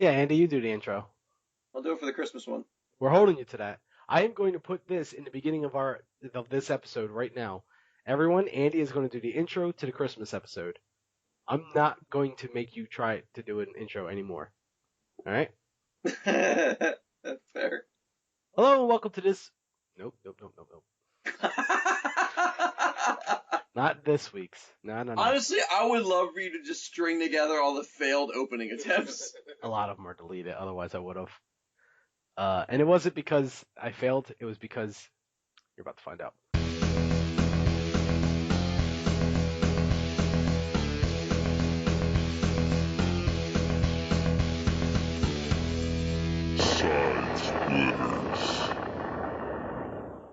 Yeah, Andy, you do the intro. I'll do it for the Christmas one. We're holding you to that. I am going to put this in the beginning of this episode right now. Everyone, Andy is going to do the intro to the Christmas episode. I'm not going to make you try to do an intro anymore. All right? That's fair. Hello and welcome to this. Nope, nope, nope, nope, nope. Not this week's. No, no, no. Honestly, I would love for you to just string together all the failed opening attempts. A lot of them are deleted. Otherwise, I would have. And it wasn't because I failed. It was because you're about to find out.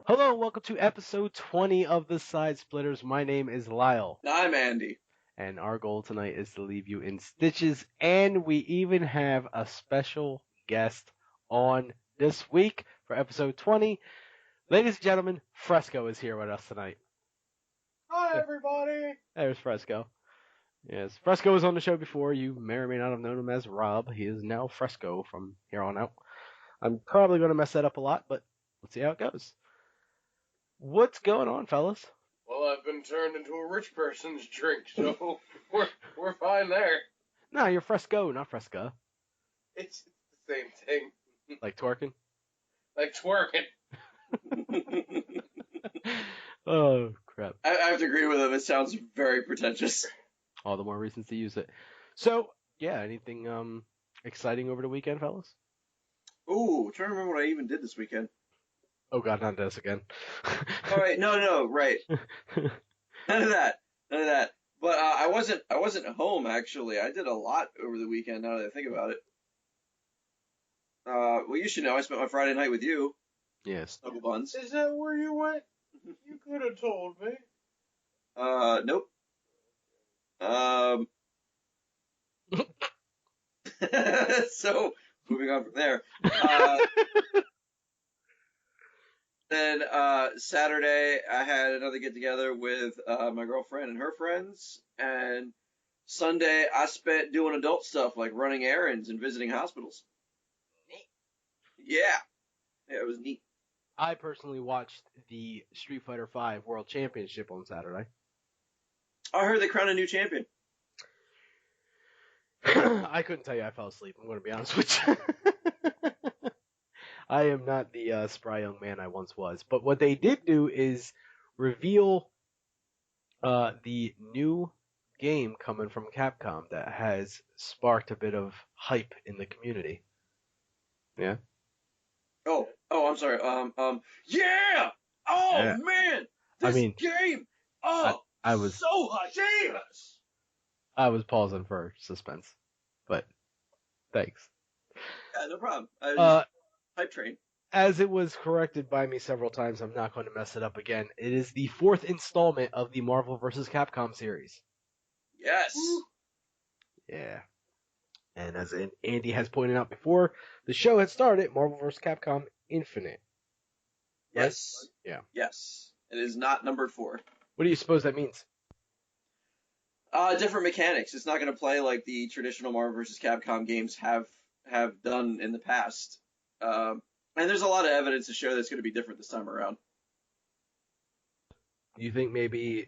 Hello and welcome to episode 20 of the Side Splitters. My name is Lyle. I'm Andy. And our goal tonight is to leave you in stitches. And we even have a special guest on this week for episode 20. Ladies and gentlemen, Fresco is here with us tonight. Hi, everybody. There's Fresco. Yes, Fresco was on the show before. You may or may not have known him as Rob. He is now Fresco from here on out. I'm probably going to mess that up a lot, but let's see how it goes. What's going on, fellas? Well, I've been turned into a rich person's drink, so we're fine there. No, you're Fresco, not Fresca. It's the same thing. Like twerking? Like twerking. Oh, crap. I have to agree with him. It sounds very pretentious. All the more reasons to use it. So, yeah, anything exciting over the weekend, fellas? Ooh, I'm trying to remember what I even did this weekend. Oh, God, not this again. All right, no, right. None of that. But I wasn't home actually. I did a lot over the weekend. Now that I think about it. Well, you should know. I spent my Friday night with you. Yes. Snuggle buns. Is that where you went? You could have told me. Nope. So moving on from there. Then Saturday I had another get together with my girlfriend and her friends, and Sunday I spent doing adult stuff like running errands and visiting hospitals. Neat. Yeah, it was neat. I personally watched the Street Fighter V World Championship on Saturday. I heard they crowned a new champion. I couldn't tell you. I fell asleep. I'm going to be honest with you. I am not the spry young man I once was. But what they did do is reveal the new game coming from Capcom that has sparked a bit of hype in the community. Yeah. Oh, I'm sorry. Yeah. Oh Yeah. man, I this mean, game. Oh, I was so hyped. Jesus. I was pausing for suspense, but thanks. Yeah, no problem. I was hype train. As it was corrected by me several times, I'm not going to mess it up again. It is the fourth installment of the Marvel vs. Capcom series. Yes. Yeah. And as Andy has pointed out before, the show had started Marvel vs. Capcom Infinite. Right? Yes. Yeah. Yes. It is not numbered 4. What do you suppose that means? Different mechanics. It's not going to play like the traditional Marvel vs. Capcom games have done in the past. And there's a lot of evidence to show that it's going to be different this time around. Do you think maybe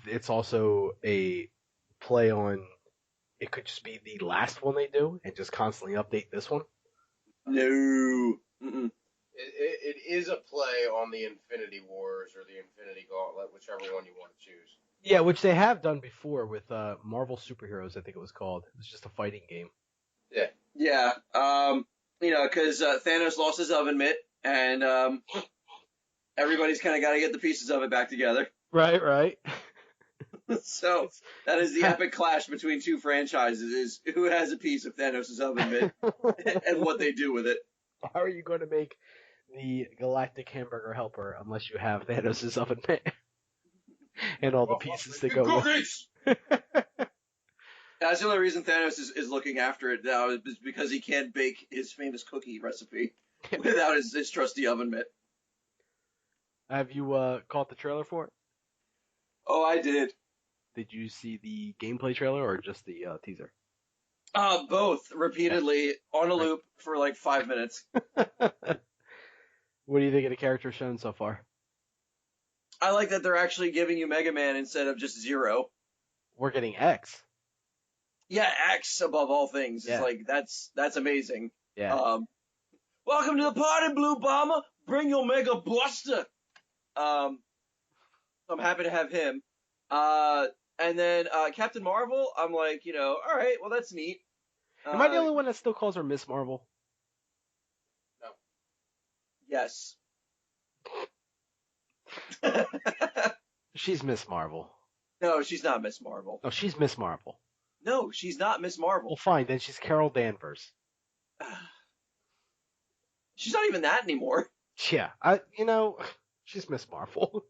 it's also a play on it could just be the last one they do and just constantly update this one? No. Mm-mm. It is a play on the Infinity Wars or the Infinity Gauntlet, whichever one you want to choose. Yeah, which they have done before with Marvel Superheroes, I think it was called. It was just a fighting game. Yeah. Yeah. Because Thanos lost his oven mitt, and everybody's kind of got to get the pieces of it back together. Right. So that is the epic clash between two franchises: is who has a piece of Thanos' oven mitt and what they do with it. How are you going to make the Galactic Hamburger Helper unless you have Thanos' oven mitt and all the pieces that go with it? That's the only reason Thanos is looking after it now, is because he can't bake his famous cookie recipe without his trusty oven mitt. Have you caught the trailer for it? Oh, I did. Did you see the gameplay trailer or just the teaser? Both repeatedly on a Right. loop for like 5 minutes. What do you think of the characters shown so far? I like that they're actually giving you Mega Man instead of just Zero. We're getting X. Yeah, X above all things is Yeah. like that's amazing. Yeah. Um, welcome to the party, Blue Bomber. Bring your Mega Buster. I'm happy to have him. And then Captain Marvel, I'm like, all right, well that's neat. Am I the only one that still calls her Miss Marvel? No. Yes. She's Miss Marvel. No, she's not Miss Marvel. Oh, she's Miss Marvel. No, she's not Miss Marvel. Well, fine, then she's Carol Danvers. She's not even that anymore. Yeah, she's Miss Marvel.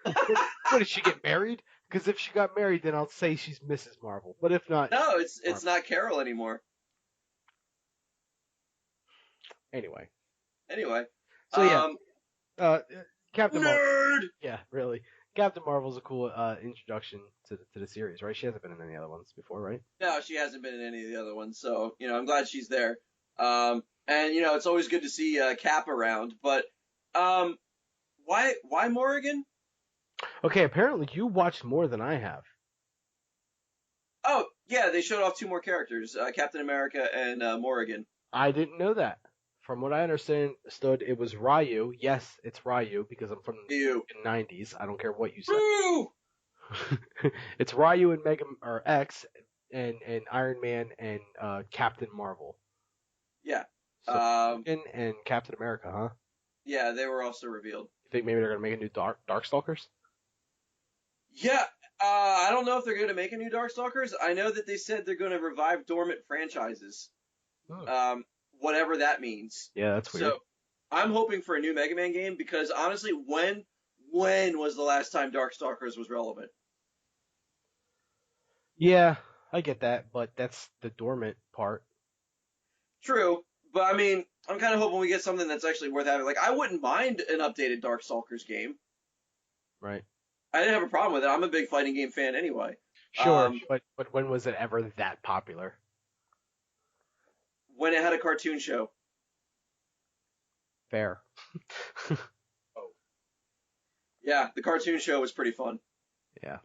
What, did she get married? Because if she got married, then I'll say she's Mrs. Marvel. But if not, No, it's not Carol anymore. anyway. Anyway. So yeah, Captain Marvel. Nerd. Yeah, really. Captain Marvel's a cool introduction to the series, right? She hasn't been in any other ones before, right? No, she hasn't been in any of the other ones, so I'm glad she's there. And it's always good to see Cap around. But why Morrigan? Okay, apparently you watched more than I have. Oh yeah, they showed off 2 more characters, Captain America and Morrigan. I didn't know that. From what I understood, it was Ryu. Yes, it's Ryu because I'm from Ew. the 90s. I don't care what you say. Woo! It's Ryu and Mega or X and Iron Man and Captain Marvel. Yeah. So Morgan and Captain America, huh? Yeah, they were also revealed. You think maybe they're gonna make a new Darkstalkers? Yeah. I don't know if they're going to make a new Darkstalkers. I know that they said they're going to revive dormant franchises. Hmm. Whatever that means. Yeah, that's weird. So I'm hoping for a new Mega Man game because honestly, when was the last time Darkstalkers was relevant? Yeah, I get that, but that's the dormant part. True, but I mean, I'm kind of hoping we get something that's actually worth having. Like, I wouldn't mind an updated Darkstalkers game. Right. I didn't have a problem with it. I'm a big fighting game fan anyway. Sure, but when was it ever that popular? When it had a cartoon show. Fair. Yeah, the cartoon show was pretty fun. Yeah.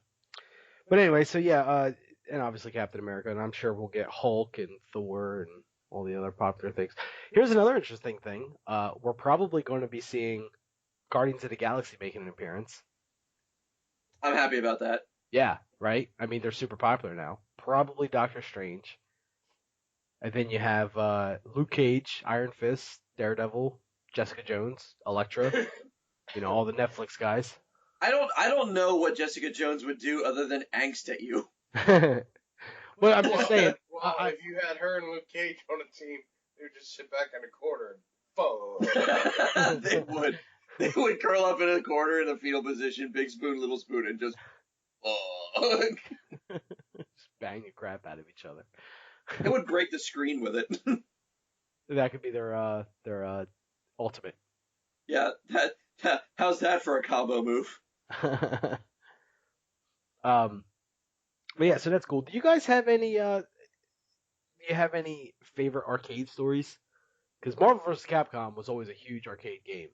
But anyway, so yeah, and obviously Captain America, and I'm sure we'll get Hulk and Thor and all the other popular things. Here's another interesting thing. We're probably going to be seeing Guardians of the Galaxy making an appearance. I'm happy about that. Yeah, right? I mean, they're super popular now. Probably Doctor Strange. And then you have Luke Cage, Iron Fist, Daredevil, Jessica Jones, Elektra, all the Netflix guys. I don't know what Jessica Jones would do other than angst at you. Well, I'm just saying. Well, if you had her and Luke Cage on a team, they would just sit back in a corner and They would. They would curl up in a corner in a fetal position, big spoon, little spoon, and just just bang the crap out of each other. They would break the screen with it. That could be their ultimate. Yeah, how's that for a combo move? But yeah, so that's cool. Do you guys have any favorite arcade stories? Because Marvel vs. Capcom was always a huge arcade game.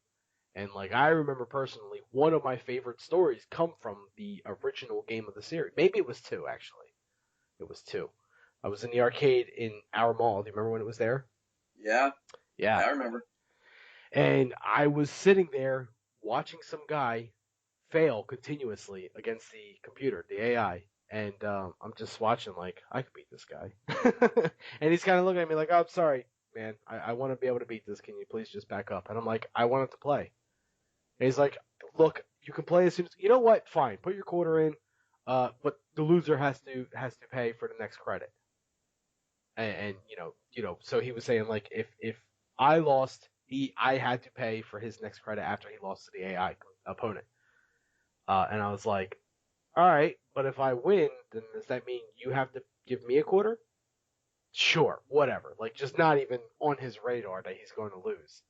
And like I remember personally, one of my favorite stories come from the original game of the series. Maybe it was two, actually. It was two. I was in the arcade in our mall. Do you remember when it was there? Yeah, Yeah. I remember. And I was sitting there watching some guy fail continuously against the computer, the AI. And I'm just watching like, I could beat this guy. And he's kind of looking at me like, oh, I'm sorry, man. I want to be able to beat this. Can you please just back up? And I'm like, I wanted to play. And he's like, look, you can play as soon as, you know what? Fine, put your quarter in, but the loser has to pay for the next credit. And so he was saying like, if I lost, I had to pay for his next credit after he lost to the AI opponent. And I was like, all right, but if I win, then does that mean you have to give me a quarter? Sure, whatever. Like, just not even on his radar that he's going to lose.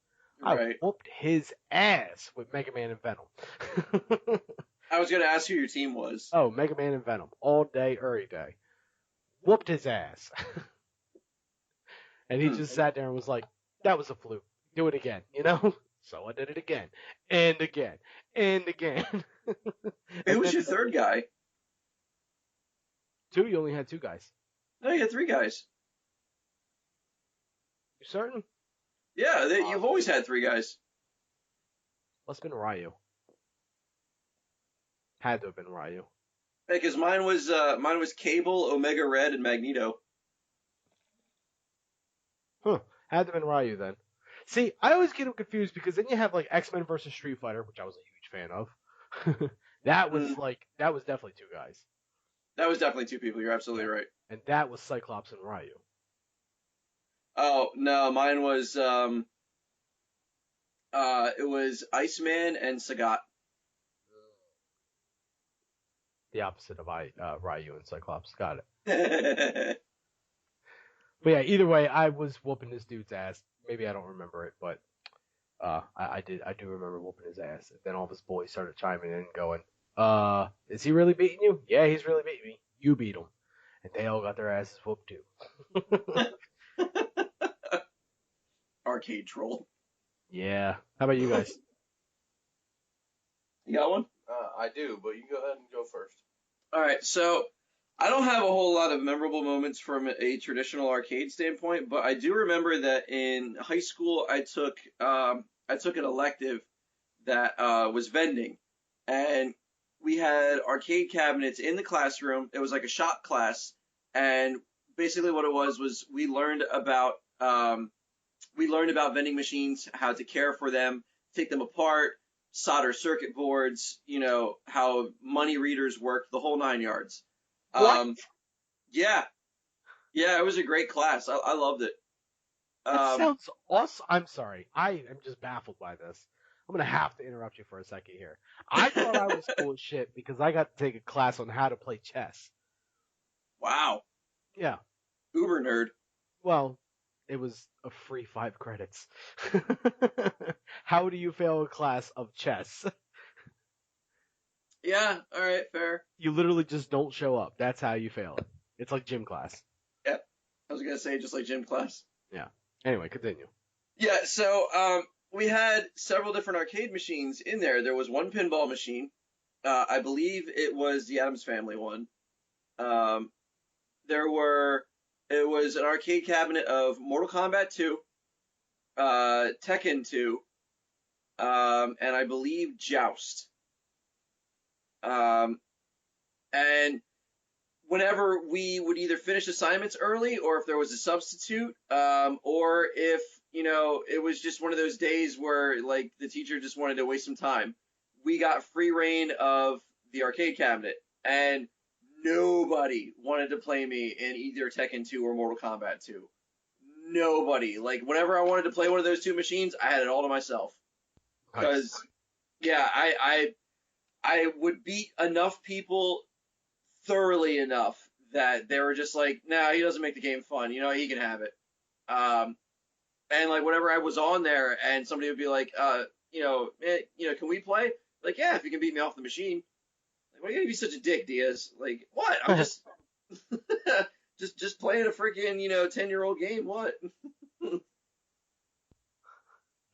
Right. I whooped his ass with Mega Man and Venom. I was going to ask who your team was. Oh, Mega Man and Venom. All day, every day. Whooped his ass. And he just sat there and was like, "That was a fluke. Do it again." So I did it again, and again, and again. Who And was then your third guy? you only had two guys. No, you had three guys. You certain? Yeah, you've always had three guys. Must have been Ryu. Had to have been Ryu. Because mine was Cable, Omega Red, and Magneto. Huh. Had to have been Ryu then. See, I always get them confused because then you have like X-Men versus Street Fighter, which I was a huge fan of. Mm, that was definitely two guys. that was definitely two people. You're absolutely Yeah. right. And that was Cyclops and Ryu. Oh no, mine was it was Iceman and Sagat. The opposite of Ryu and Cyclops. Got it. Yeah, But yeah, either way, I was whooping this dude's ass. Maybe I don't remember it, but I do remember whooping his ass. And then all of his boys started chiming in and going, is he really beating you? Yeah, he's really beating me. You beat him. And they all got their asses whooped too. arcade troll. Yeah. How about you guys? You got one? I do, but you go ahead and go first. All right, so I don't have a whole lot of memorable moments from a traditional arcade standpoint, but I do remember that in high school I took an elective that was vending, and we had arcade cabinets in the classroom. It was like a shop class, and basically what it was we learned about vending machines, how to care for them, take them apart, solder circuit boards, how money readers work, the whole nine yards. What? Um, yeah, yeah, it was a great class. I loved it. That Um, sounds awesome. I'm sorry. I am just baffled by this. I'm gonna have to interrupt you for a second here. I thought I was cool as shit because I got to take a class on how to play chess. wow, Yeah. uber nerd. Well, it was a free 5 credits. How do you fail a class of chess? Yeah, all right, fair. You literally just don't show up. That's how you fail it. It's like gym class. Yep, I was gonna say just like gym class. Yeah. Anyway, continue. Yeah, so we had several different arcade machines in there. There was one pinball machine. I believe it was the Addams Family one. Um, it was an arcade cabinet of Mortal Kombat 2, Tekken 2, and I believe Joust. Um, and whenever we would either finish assignments early or if there was a substitute, or if, it was just one of those days where like the teacher just wanted to waste some time, we got free reign of the arcade cabinet and nobody wanted to play me in either Tekken 2 or Mortal Kombat 2. Nobody. Like whenever I wanted to play one of those two machines, I had it all to myself. Nice. Because yeah, I would beat enough people thoroughly enough that they were just like, nah, he doesn't make the game fun. He can have it. And like whenever I was on there and somebody would be like, can we play? Like, yeah, if you can beat me off the machine. Like, why are you gonna be such a dick, Diaz? Like, what? I'm just just playing a freaking 10-year-old game. What?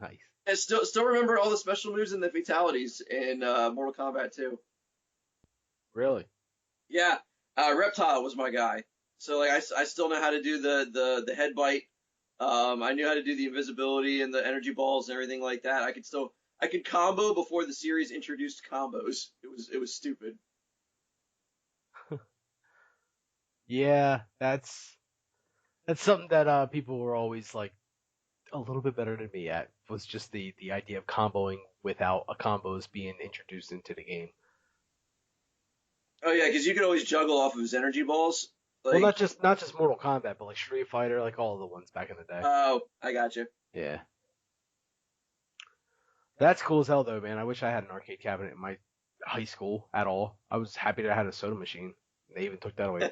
Nice. I still remember all the special moves and the fatalities in Mortal Kombat 2. Really? Yeah, Reptile was my guy. So like I still know how to do the head bite. I knew how to do the invisibility and the energy balls and everything like that. I could combo before the series introduced combos. It was stupid. Yeah, that's something that people were always like a little bit better than me at, was just the idea of comboing without a combos being introduced into the game. Oh yeah, because you could always juggle off of his energy balls. Well, Like, not just Mortal Kombat, but like Street Fighter, like all of the ones back in the day. oh, I got you. Yeah. That's cool as hell though, man. I wish I had an arcade cabinet in my high school at all. I was happy that I had a soda machine. They even took that away.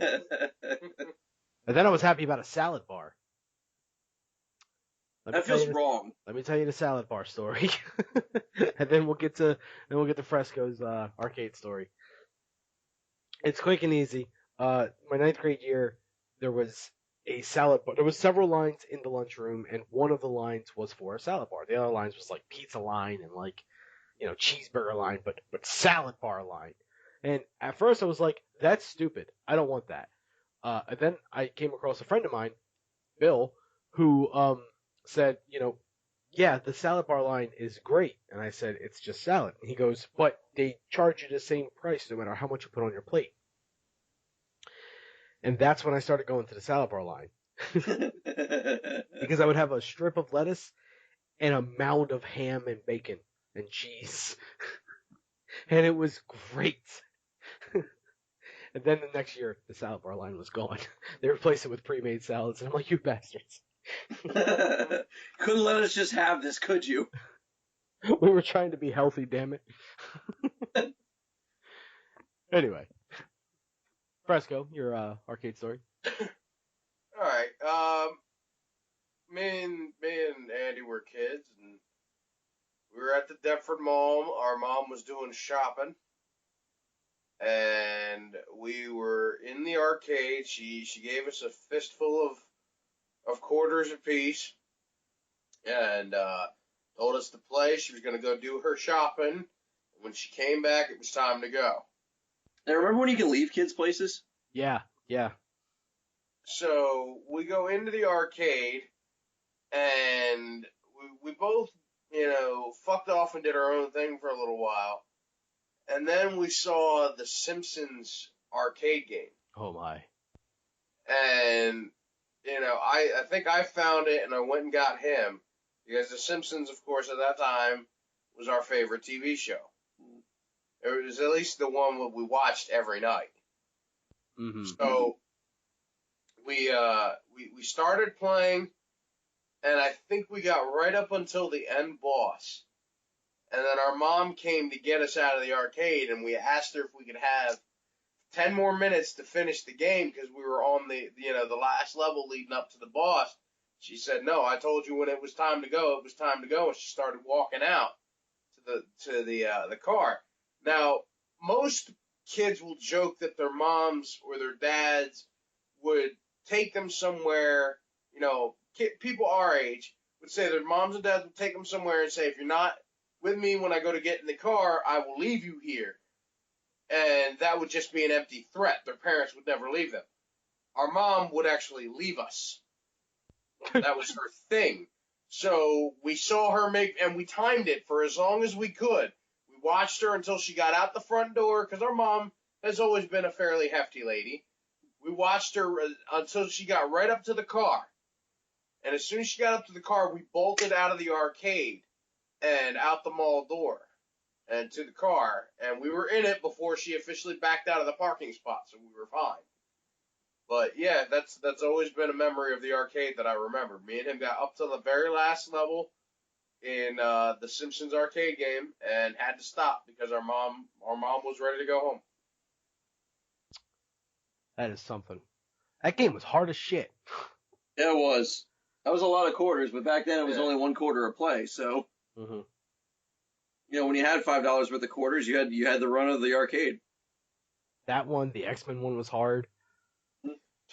And then I was happy about a salad bar. Let me That tell feels you wrong. Let me tell you the salad bar story, and then we'll get to Fresco's arcade story. It's quick and easy. My ninth grade year, there was a salad bar. There was several lines in the lunchroom, and one of the lines was for a salad bar. The other lines was like pizza line and like cheeseburger line, but salad bar line. And at first I was like, that's stupid. I don't want that. And then I came across a friend of mine, Bill, who said, yeah, the salad bar line is great. And I said, it's just salad. And he goes, but they charge you the same price no matter how much you put on your plate. And that's when I started going to the salad bar line. Because I would have a strip of lettuce and a mound of ham and bacon and cheese. And it was great. And then the next year, the salad bar line was gone. They replaced it with pre-made salads. And I'm like, you bastards. Couldn't let us just have this, could you? We were trying to be healthy, damn it. Anyway. Fresco, your arcade story. All right. Me and Andy were kids, and we were at the Deptford Mall. Our mom was doing shopping, and we were in the arcade. She gave us a fistful of quarters apiece, and told us to play. She was going to go do her shopping. When she came back, it was time to go. Now, remember when you can leave kids' places? Yeah. So we go into the arcade, and we both, fucked off and did our own thing for a little while. And then we saw the Simpsons arcade game. Oh my. And, I think I found it and I went and got him. Because the Simpsons, of course, at that time was our favorite TV show. It was at least the one that we watched every night. Mm-hmm. So we started playing, and I think we got right up until the end boss. And then our mom came to get us out of the arcade, and we asked her if we could have 10 more minutes to finish the game because we were on the last level leading up to the boss. She said, "No, I told you when it was time to go. It was time to go." And she started walking out to the car. Now, most kids will joke that their moms or their dads would take them somewhere. People our age would say their moms and dads would take them somewhere and say, "If you're not with me when I go to get in the car, I will leave you here." And that would just be an empty threat. Their parents would never leave them. Our mom would actually leave us. That was her thing. So we saw her and we timed it for as long as we could. We watched her until she got out the front door, because our mom has always been a fairly hefty lady. We watched her until she got right up to the car. And as soon as she got up to the car, we bolted out of the arcade and out the mall door and to the car. And we were in it before she officially backed out of the parking spot, so we were fine. But yeah, that's always been a memory of the arcade that I remember. Me and him got up to the very last level in the Simpsons arcade game and had to stop because our mom was ready to go home. That is something. That game was hard as shit. Yeah, it was. That was a lot of quarters, but back then it was only 1 quarter a play. So, Mm-hmm. When you had $5 worth of quarters, you had the run of the arcade. That one, the X-Men one was hard.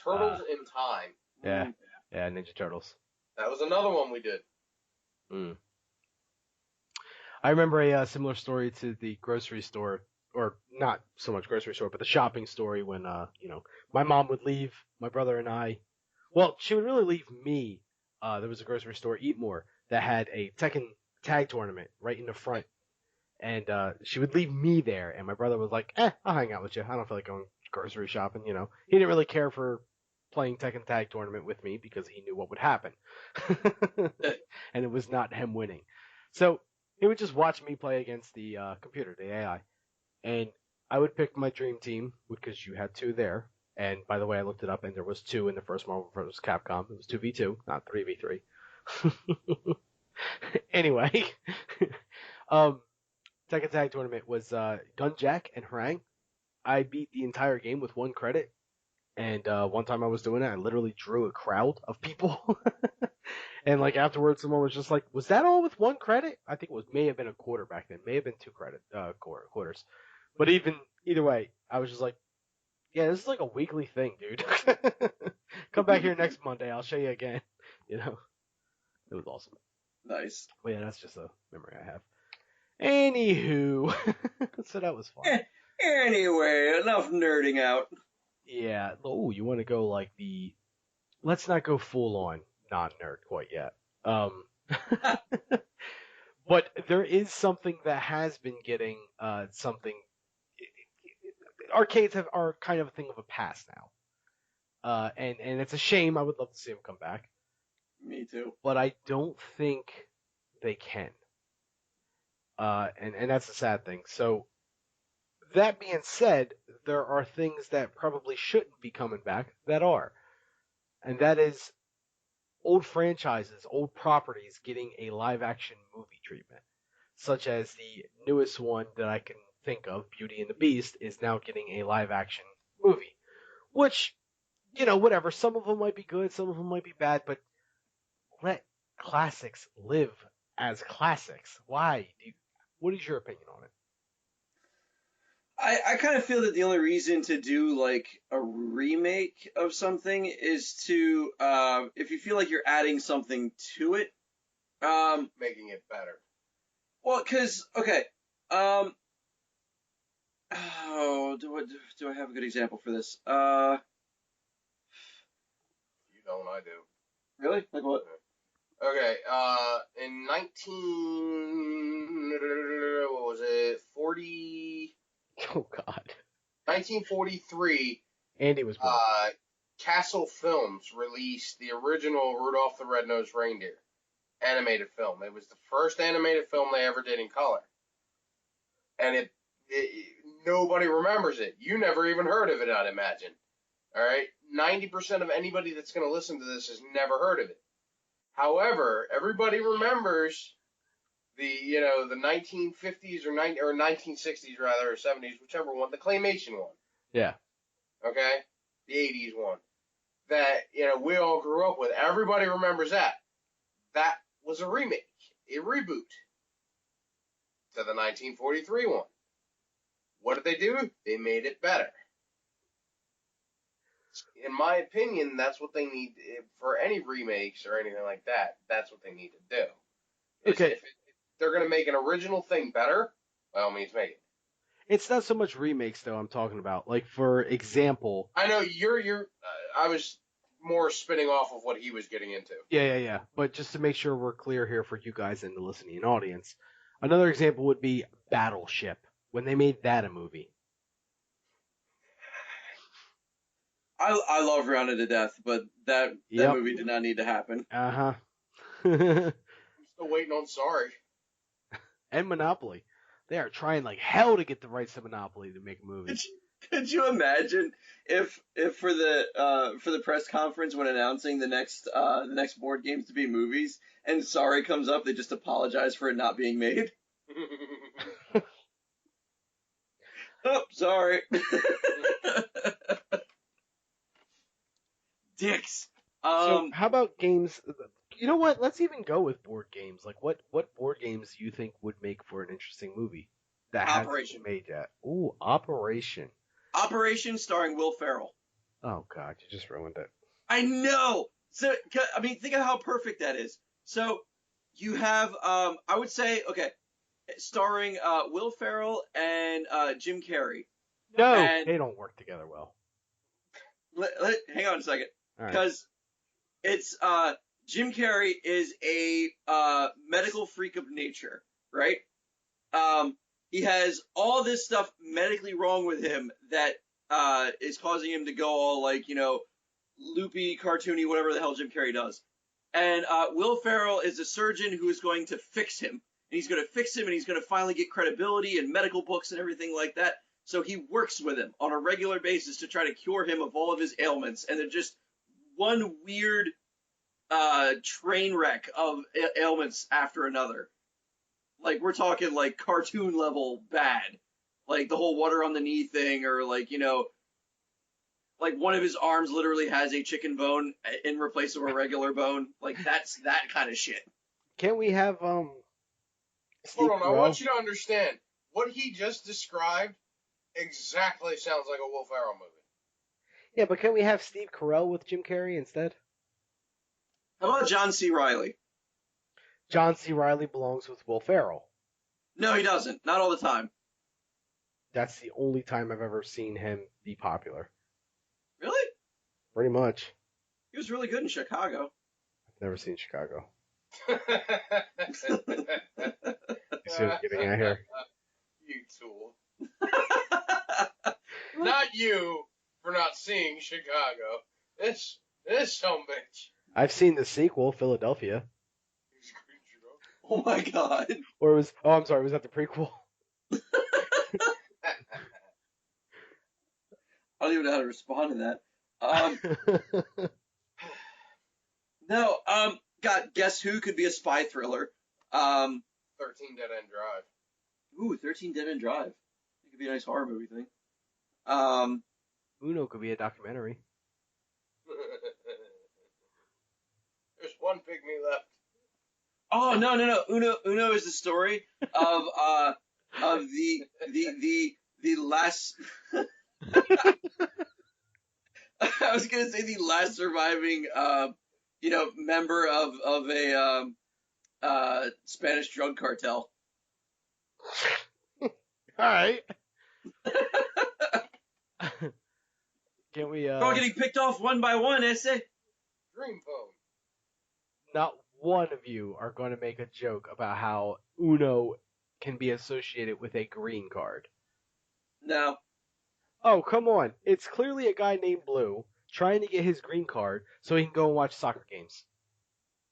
Turtles in Time. Yeah, Ninja Turtles. That was another one we did. Mm. I remember a similar story to the grocery store, or not so much grocery store, but the shopping story when, my mom would leave my brother and I. Well, she would really leave me. There was a grocery store, Eat More, that had a Tekken tag tournament right in the front. And she would leave me there, and my brother was like, I'll hang out with you. I don't feel like going grocery shopping, He didn't really care for playing Tekken Tag Tournament with me because he knew what would happen. And it was not him winning. So he would just watch me play against the computer, the AI. And I would pick my dream team because you had 2 there. And by the way, I looked it up, and there was 2 in the first Marvel vs. Capcom. It was 2v2, not 3v3. Anyway, Tekken Tag Tournament was Gunjack and Harang. I beat the entire game with 1 credit, and one time I was doing it, I literally drew a crowd of people, and like afterwards, someone was just like, "Was that all with 1 credit?" I think it may have been a quarter back then, may have been 2 quarters, but either way, I was just like, Yeah, this is like a weekly thing, dude. Come back here next Monday. I'll show you again. You know, it was awesome. Nice. But yeah, that's just a memory I have. Anywho, so that was fun. Anyway, enough nerding out. Yeah. Oh, you want to go like the? Let's not go full on non-nerd quite yet. But there is something that has been getting something. Arcades are kind of a thing of a past now. And it's a shame. I would love to see them come back, Me too. but I don't think they can. And that's the sad thing. So that being said, there are things that probably shouldn't be coming back that are, and that is old franchises, old properties getting a live action movie treatment, such as the newest one that I can think of, Beauty and the Beast, is now getting a live action movie, which whatever. Some of them might be good, some of them might be bad, but let classics live as classics. Why? What is your opinion on it? I kind of feel that the only reason to do like a remake of something is to if you feel like you're adding something to it. Making it better. Well, because okay, um, oh, do I have a good example for this? You don't, I do. Really? Like what? Okay, in Oh God, 1943, Andy was born. Castle Films released the original Rudolph the Red-Nosed Reindeer animated film. It was the first animated film they ever did in color. And it nobody remembers it. You never even heard of it, I'd imagine. All right? 90% of anybody that's going to listen to this has never heard of it. However, everybody remembers the 1950s or 1960s rather, or 70s, whichever one, the claymation one. Yeah. Okay? The 80s one. That, we all grew up with. Everybody remembers that. That was a remake, a reboot to the 1943 one. What did they do? They made it better. In my opinion, that's what they need for any remakes or anything like that. That's what they need to do. Okay. If they're going to make an original thing better, by all means, make it. It's not so much remakes though I'm talking about. Like for example, I know you're. I was more spinning off of what he was getting into. yeah. But just to make sure we're clear here for you guys in the listening audience, another example would be Battleship when they made that a movie. I love Rounded to Death, but that Yep. movie did not need to happen. Uh-huh. I'm still waiting on Sorry. And Monopoly. They are trying like hell to get the rights to Monopoly to make a movie. Could you imagine if for the press conference when announcing the next board games to be movies and Sorry comes up, they just apologize for it not being made? Oh, sorry. Dicks. So how about games? You know what? Let's even go with board games. Like what board games do you think would make for an interesting movie that Operation. hasn't been made yet? Ooh, Operation. Operation starring Will Ferrell. Oh God, you just ruined it. I know. So I mean, think of how perfect that is. So you have I would say okay, starring Will Ferrell and Jim Carrey. No, And they don't work together well. Hang on a second, All right. because it's Jim Carrey is a medical freak of nature, right? He has all this stuff medically wrong with him that is causing him to go all like loopy, cartoony, whatever the hell Jim Carrey does. And Will Ferrell is a surgeon who is going to fix him. And he's going to fix him, and he's going to finally get credibility in medical books and everything like that. So he works with him on a regular basis to try to cure him of all of his ailments. And they're just one weird train wreck of ailments after another. Like, we're talking, like, cartoon level bad. Like, the whole water on the knee thing, or, like, like, one of his arms literally has a chicken bone in replace of a regular bone. Like, that's that kind of shit. Can't we have Steve Hold on, I Carell? want you to understand what he just described exactly sounds like a Will Ferrell movie. Yeah, but can we have Steve Carell with Jim Carrey instead? How about John C. Riley? John C. Riley belongs with Will Ferrell. No, he doesn't. Not all the time. That's the only time I've ever seen him be popular. Really? Pretty much. He was really good in Chicago. I've never seen Chicago. You You see what I'm getting at here? You tool. Not you for not seeing Chicago. This sumbitch. I've seen the sequel, Philadelphia. Oh my god. Or was, oh, I'm sorry, was that the prequel? I don't even know how to respond to that. No, God, guess who could be a spy thriller? 13 Dead End Drive. Ooh, 13 Dead End Drive. It could be a nice horror movie thing. Uno could be a documentary. There's one pygmy left. Oh, no. Uno is the story of the last, I was gonna say the last surviving, member of a, Spanish drug cartel. Alright. Can we, They're all getting picked off one by one, Esse. Dream phone. not one of you are going to make a joke about how Uno can be associated with a green card. No. Oh, come on. It's clearly a guy named Blue trying to get his green card so he can go and watch soccer games.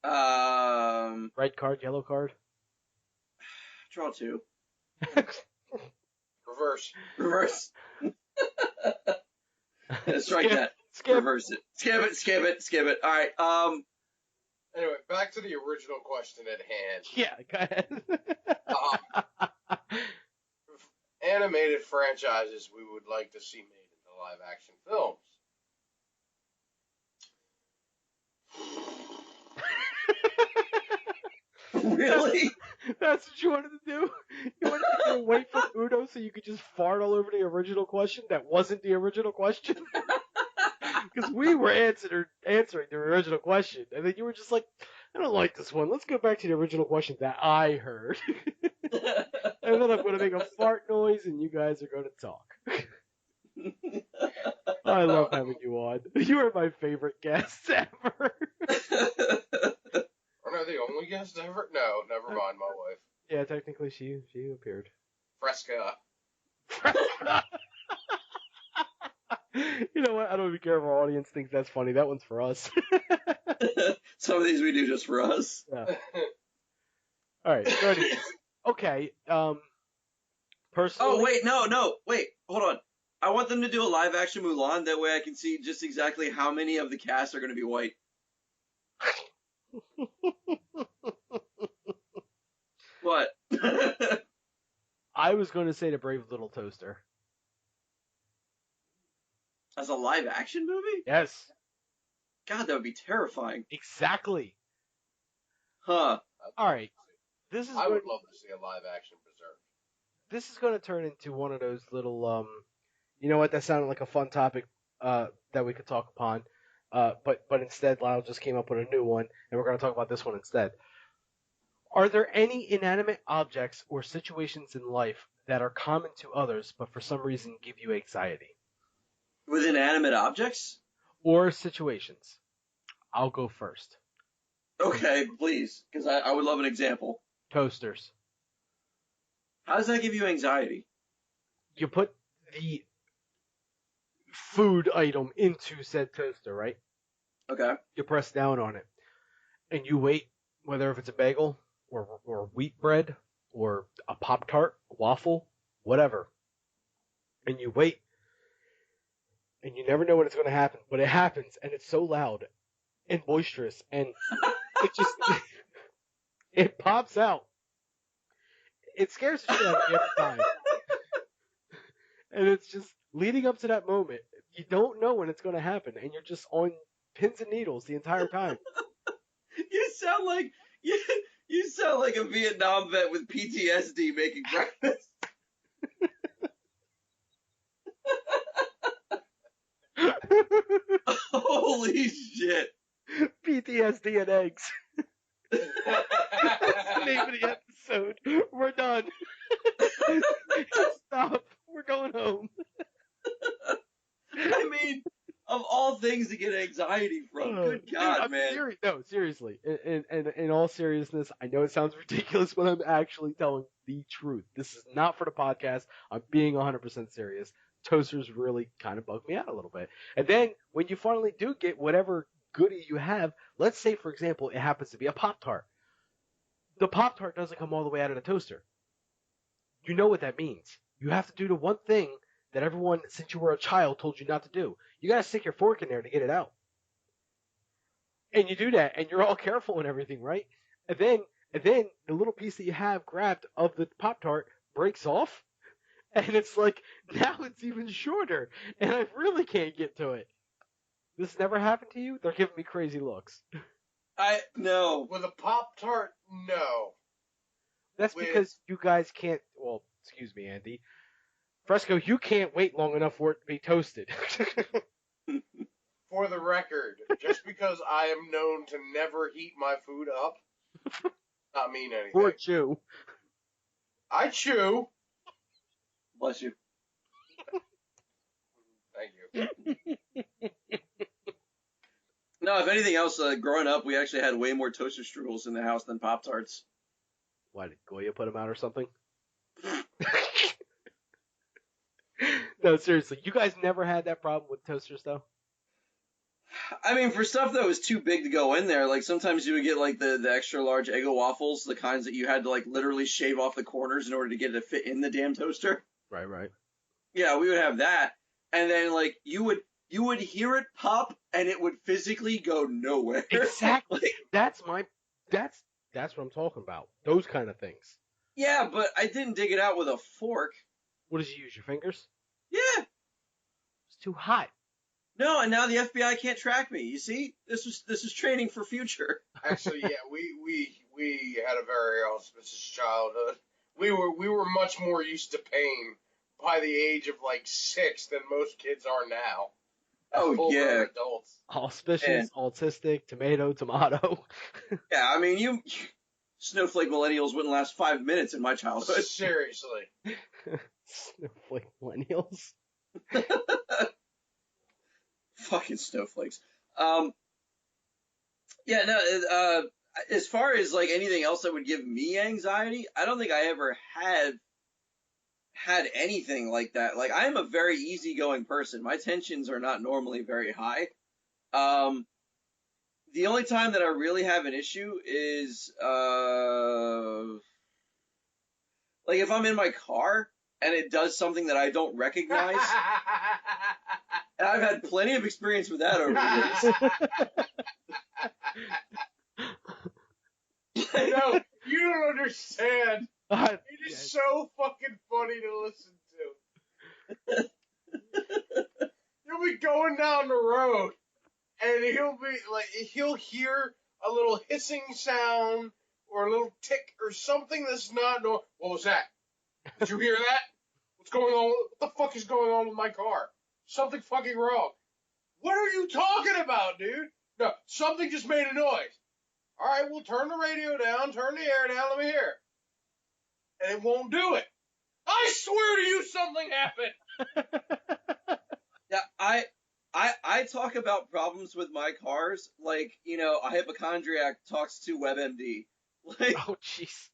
Red card, yellow card? Draw two. Reverse. Reverse. Strike that. Skip. Reverse it. Skip it. All right. Anyway, back to the original question at hand. Yeah, go ahead. Animated franchises we would like to see made into live action films. Really? That's what you wanted to do? You wanted to get away from Uno so you could just fart all over the original question that wasn't the original question? Because we were answering the original question, and then you were just like, I don't like this one. Let's go back to the original question that I heard. And then I'm going to make a fart noise, and you guys are going to talk. I love having you on. You are my favorite guest ever. Aren't I the only guest ever? No, never mind, my wife. Yeah, technically she appeared. Fresca. You know what? I don't even care if our audience thinks that's funny. That one's for us. Some of these we do just for us. Yeah. All right. So anyways, okay. Personally. Oh wait, no, wait, hold on. I want them to do a live action Mulan. That way I can see just exactly how many of the cast are going to be white. What? I was going to say The Brave Little Toaster. As a live action movie? Yes. God, that would be terrifying. Exactly. Huh. All right. I would love to see a live action Berserk. This is going to turn into one of those little, you know what? That sounded like a fun topic that we could talk upon. But instead, Lyle just came up with a new one, and we're going to talk about this one instead. Are there any inanimate objects or situations in life that are common to others, but for some reason give you anxiety? With inanimate objects? Or situations? I'll go first. Okay, please, because I would love an example. Toasters. How does that give you anxiety? You put the food item into said toaster, right? Okay. You press down on it, and you wait, whether if it's a bagel or wheat bread or a Pop-Tart, a waffle, whatever. And you wait, and you never know when it's going to happen, but it happens, and it's so loud and boisterous, and it just it pops out. It scares the shit out of me every time. And it's just leading up to that moment. You don't know when it's going to happen, and you're just on pins and needles the entire time. You sound like you sound like a Vietnam vet with PTSD making breakfast. Holy shit. PTSD and eggs. That's the name of the episode. We're done. Stop. We're going home. I mean, of all things to get anxiety from, good Dude, God, I'm man. serious. No, seriously. In all seriousness, I know it sounds ridiculous, but I'm actually telling the truth. This is not for the podcast. I'm being 100% serious. Toasters really kind of bug me out a little bit. And then when you finally do get whatever goodie you have, let's say, for example, it happens to be a Pop Tart. The Pop Tart doesn't come all the way out of the toaster. You know what that means. You have to do the one thing that everyone, since you were a child, told you not to do. You got to stick your fork in there to get it out. And you do that, and you're all careful and everything, right? And then the little piece that you have grabbed of the Pop Tart breaks off, and it's like now it's even shorter, and I really can't get to it. This never happened to you? They're giving me crazy looks. No. With a Pop-Tart, no. That's With- because you guys can't. Well, excuse me, Andy. Fresco, you can't wait long enough for it to be toasted. For the record, just because I am known to never heat my food up, not mean anything. Poor Chew. I chew. Bless you. Thank you. No, if anything else, growing up, we actually had way more toaster strudels in the house than Pop Tarts. Why did Goya put him out or something? No, seriously, you guys never had that problem with toasters, though? I mean, for stuff that was too big to go in there, like sometimes you would get like the extra large Eggo waffles, the kinds that you had to like literally shave off the corners in order to get it to fit in the damn toaster. Right. Yeah, we would have that, and then like you would hear it pop, and it would physically go nowhere. Exactly. Like, That's what I'm talking about. Those kind of things. yeah, but I didn't dig it out with a fork. What did you use? Your fingers? Yeah. It's too hot. No, and now the FBI can't track me. You see, this is training for future. Actually, yeah, we had a very auspicious childhood. We were much more used to pain by the age of like 6 than most kids are now. Oh, Full-grown yeah. adults. Auspicious, autistic, tomato. Yeah, I mean, you snowflake millennials wouldn't last 5 minutes in my childhood. Seriously. Snowflake millennials. Fucking snowflakes. Yeah, no, as far as like anything else that would give me anxiety, I don't think I ever had anything like that. Like, I'm a very easygoing person. My tensions are not normally very high. The only time that I really have an issue is, like if I'm in my car and it does something that I don't recognize. And I've had plenty of experience with that over the years. No, you don't understand. God, It is so fucking funny to listen to. You'll be going down the road, and he'll hear a little hissing sound or a little tick or something that's not normal. What was that? Did you hear that? What's going on? What the fuck is going on with my car? Something fucking wrong. What are you talking about, dude? No, something just made a noise. All right, we'll turn the radio down, turn the air down, let me hear it. And it won't do it. I swear to you something happened. Yeah, I talk about problems with my cars like, you know, a hypochondriac talks to WebMD. Like, oh, jeez.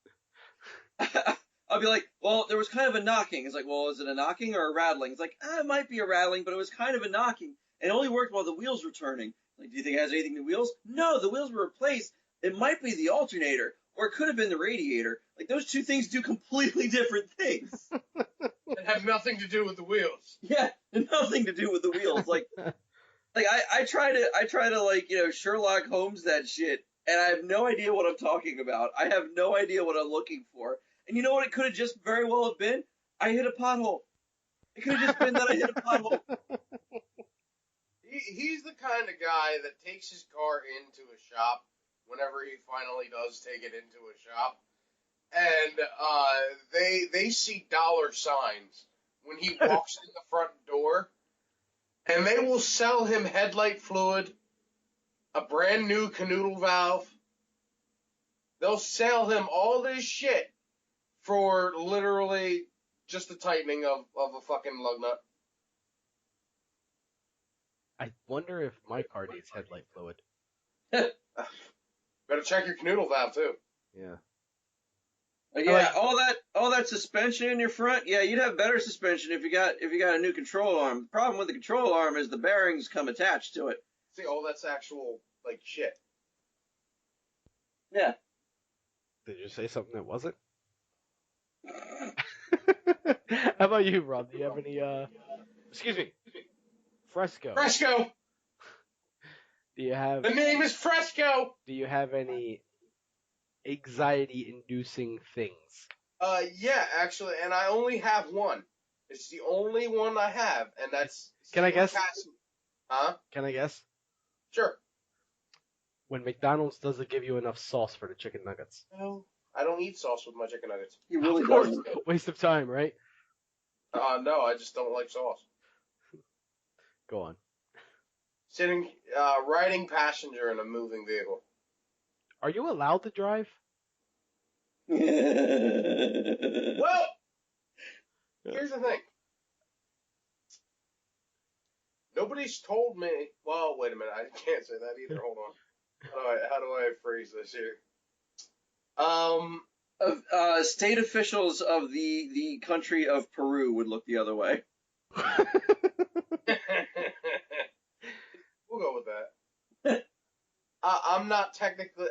I'll be like, well, there was kind of a knocking. It's like, well, is it a knocking or a rattling? It's like, it might be a rattling, but it was kind of a knocking. It only worked while the wheels were turning. Like, do you think it has anything to do with wheels? No, the wheels were replaced. It might be the alternator, or it could have been the radiator. Like, those two things do completely different things. And have nothing to do with the wheels. Yeah, nothing to do with the wheels. Like I try to like, you know, Sherlock Holmes that shit, and I have no idea what I'm talking about. I have no idea what I'm looking for. And you know what it could have just very well have been? I hit a pothole. It could have just been that I hit a pothole. He's the kind of guy that takes his car into a shop whenever he finally does take it into a shop, and they see dollar signs when he walks in the front door, and they will sell him headlight fluid, a brand new canoodle valve. They'll sell him all this shit for literally just the tightening of a fucking lug nut. I wonder if my car needs headlight fluid. Better check your canoodle valve too. Yeah. Yeah, all that suspension in your front. Yeah, you'd have better suspension if you got a new control arm. The problem with the control arm is the bearings come attached to it. See, all that's actual like shit. Yeah. Did you say something that wasn't? How about you, Rob? Do you have any, excuse me, Fresco? Fresco! Do you have, The name is Fresco! do you have any anxiety-inducing things? Yeah, actually, and I only have one. It's the only one I have, and that's... Can I guess? Huh? Can I guess? Sure. When McDonald's doesn't give you enough sauce for the chicken nuggets. No, I don't eat sauce with my chicken nuggets. He really Of course, doesn't. waste of time, right? No, I just don't like sauce. Go on. Riding passenger in a moving vehicle. Are you allowed to drive? Well, here's the thing. Nobody's told me. Well, wait a minute. I can't say that either. Hold on. How do I phrase this here? State officials of the country of Peru would look the other way. We'll go with that. I'm not technically.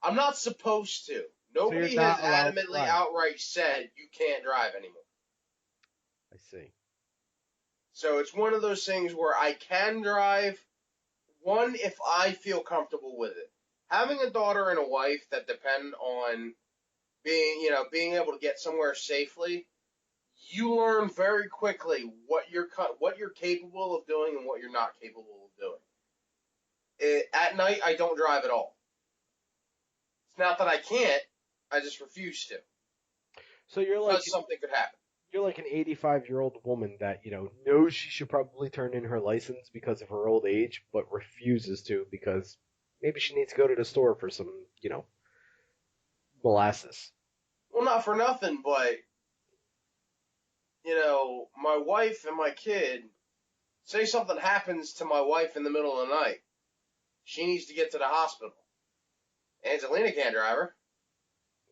I'm not supposed to. Nobody you're not has allowed to adamantly drive. outright said you can't drive anymore. I see. So it's one of those things where I can drive, one, if I feel comfortable with it. Having a daughter and a wife that depend on being able to get somewhere safely, you learn very quickly what you're capable of doing and what you're not capable of doing. At night, I don't drive at all. It's not that I can't, I just refuse to. So you're like Because something could happen. you're like an 85-year-old woman that, knows she should probably turn in her license because of her old age, but refuses to because maybe she needs to go to the store for some, molasses. Well, not for nothing, but, my wife and my kid, say something happens to my wife in the middle of the night. She needs to get to the hospital. Angelina can't drive her.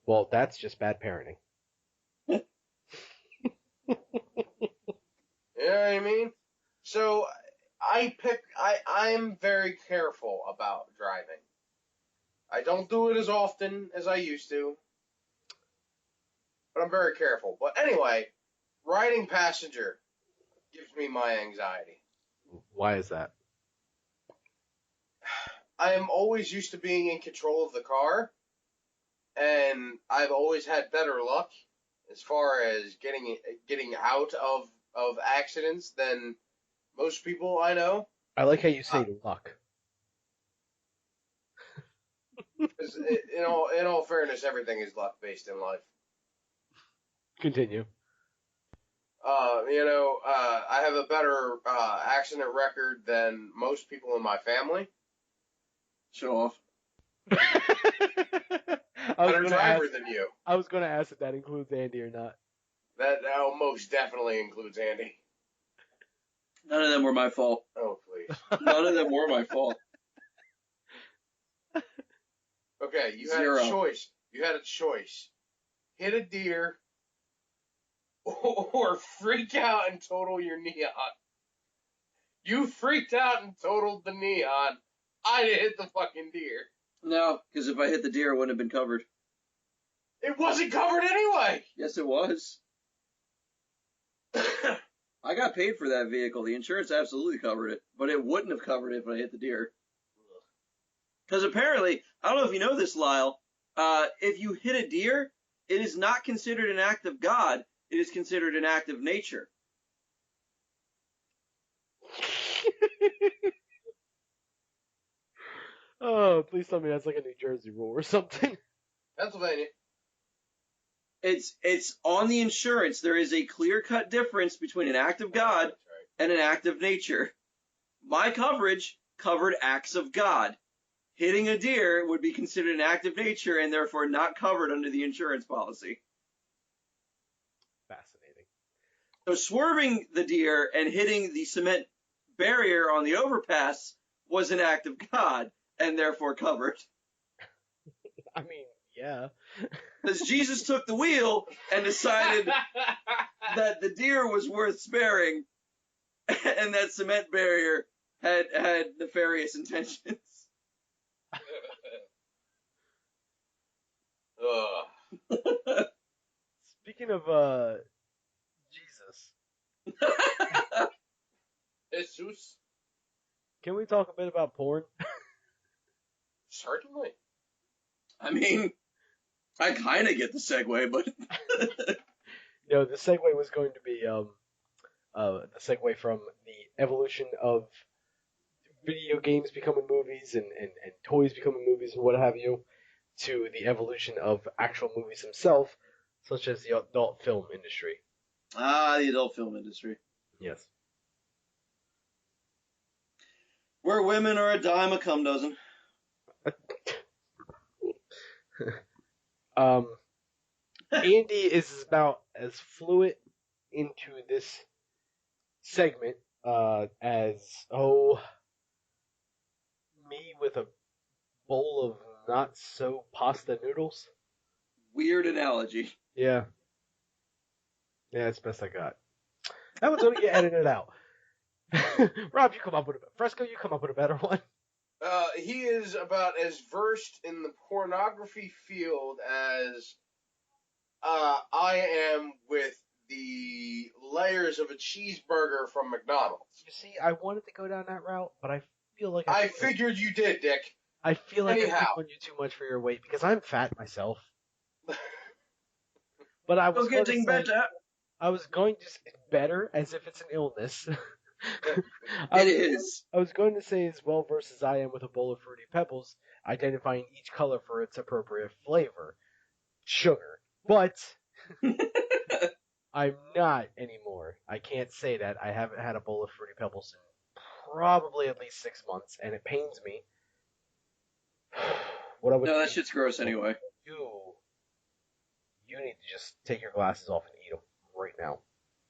Well, that's just bad parenting. You know what I mean? So I'm very careful about driving. I don't do it as often as I used to, but I'm very careful. But anyway, riding passenger gives me my anxiety. Why is that? I am always used to being in control of the car, and I've always had better luck as far as getting out of accidents than most people I know. I like how you say luck. 'Cause in all fairness, everything is luck based in life. Continue. I have a better accident record than most people in my family. Show off. Better driver than you. I was going to ask if that includes Andy or not. That most definitely includes Andy. None of them were my fault. Oh, please. None of them were my fault. Okay, you Zero. had a choice. You had a choice. Hit a deer or freak out and total your neon. You freaked out and totaled the neon. I'd hit the fucking deer. No, because if I hit the deer, it wouldn't have been covered. It wasn't covered anyway. Yes, it was. I got paid for that vehicle. The insurance absolutely covered it, but it wouldn't have covered it if I hit the deer. Because apparently, I don't know if you know this, Lyle, if you hit a deer, it is not considered an act of God. It is considered an act of nature. Oh, please tell me that's like a New Jersey rule or something. Pennsylvania. It's on the insurance. There is a clear-cut difference between an act of God That's right. and an act of nature. My coverage covered acts of God. Hitting a deer would be considered an act of nature and therefore not covered under the insurance policy. Fascinating. So swerving the deer and hitting the cement barrier on the overpass was an act of God and therefore covered. I mean, yeah. Because Jesus took the wheel and decided that the deer was worth sparing and that cement barrier had nefarious intentions. Speaking of Jesus, Jesus. can we talk a bit about porn? Certainly. I mean, I kind of get the segue, but No, the segue was going to be the segue from the evolution of video games becoming movies and toys becoming movies and what have you, to the evolution of actual movies themselves, such as the adult film industry. the adult film industry, Yes. where women are a dime a cum dozen. Andy is about as fluid into this segment as me with a bowl of not so pasta noodles. Weird analogy. Yeah, that's the best I got. That one's gonna get edited out. Rob, you come up with Fresco. You come up with a better one. He is about as versed in the pornography field as I am with the layers of a cheeseburger from McDonald's. You see, I wanted to go down that route, but I feel like I figured you did, Dick. I feel like I Anyhow. took on you too much for your weight because I'm fat myself. But I was Still going to getting say, better. I was going to say better as if it's an illness. It is. I was going to say as well versus I am with a bowl of Fruity Pebbles, identifying each color for its appropriate flavor, sugar. But I'm not anymore. I can't say that. I haven't had a bowl of Fruity Pebbles in probably at least 6 months, and it pains me. What I would No, that do- shit's gross anyway. You need to just take your glasses off and eat them right now.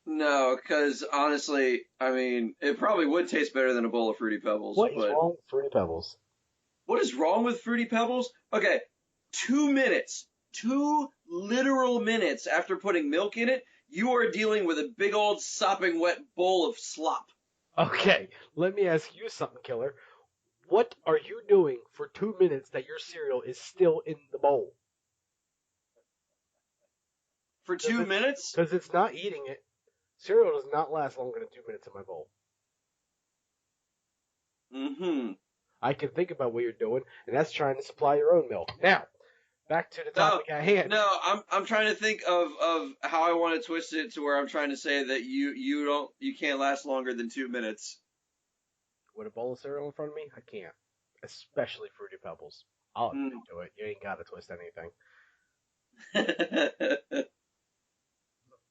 No, because honestly, I mean, it probably would taste better than a bowl of Fruity Pebbles. What is but wrong with Fruity Pebbles? What is wrong with Fruity Pebbles? Okay, 2 minutes, 2 literal minutes after putting milk in it, you are dealing with a big old sopping wet bowl of slop. Okay, let me ask you something, Killer. What are you doing for 2 minutes that your cereal is still in the bowl? For 2 minutes? Because it's not eating it. Cereal does not last longer than 2 minutes in my bowl. Mm-hmm. I can think about what you're doing, and that's trying to supply your own milk. Now, back to the topic at hand. No, I'm trying to think of how I want to twist it to where I'm trying to say that you can't last longer than 2 minutes. With a bowl of cereal in front of me, I can't. Especially Fruity Pebbles. I'll admit to it. You ain't got to twist anything.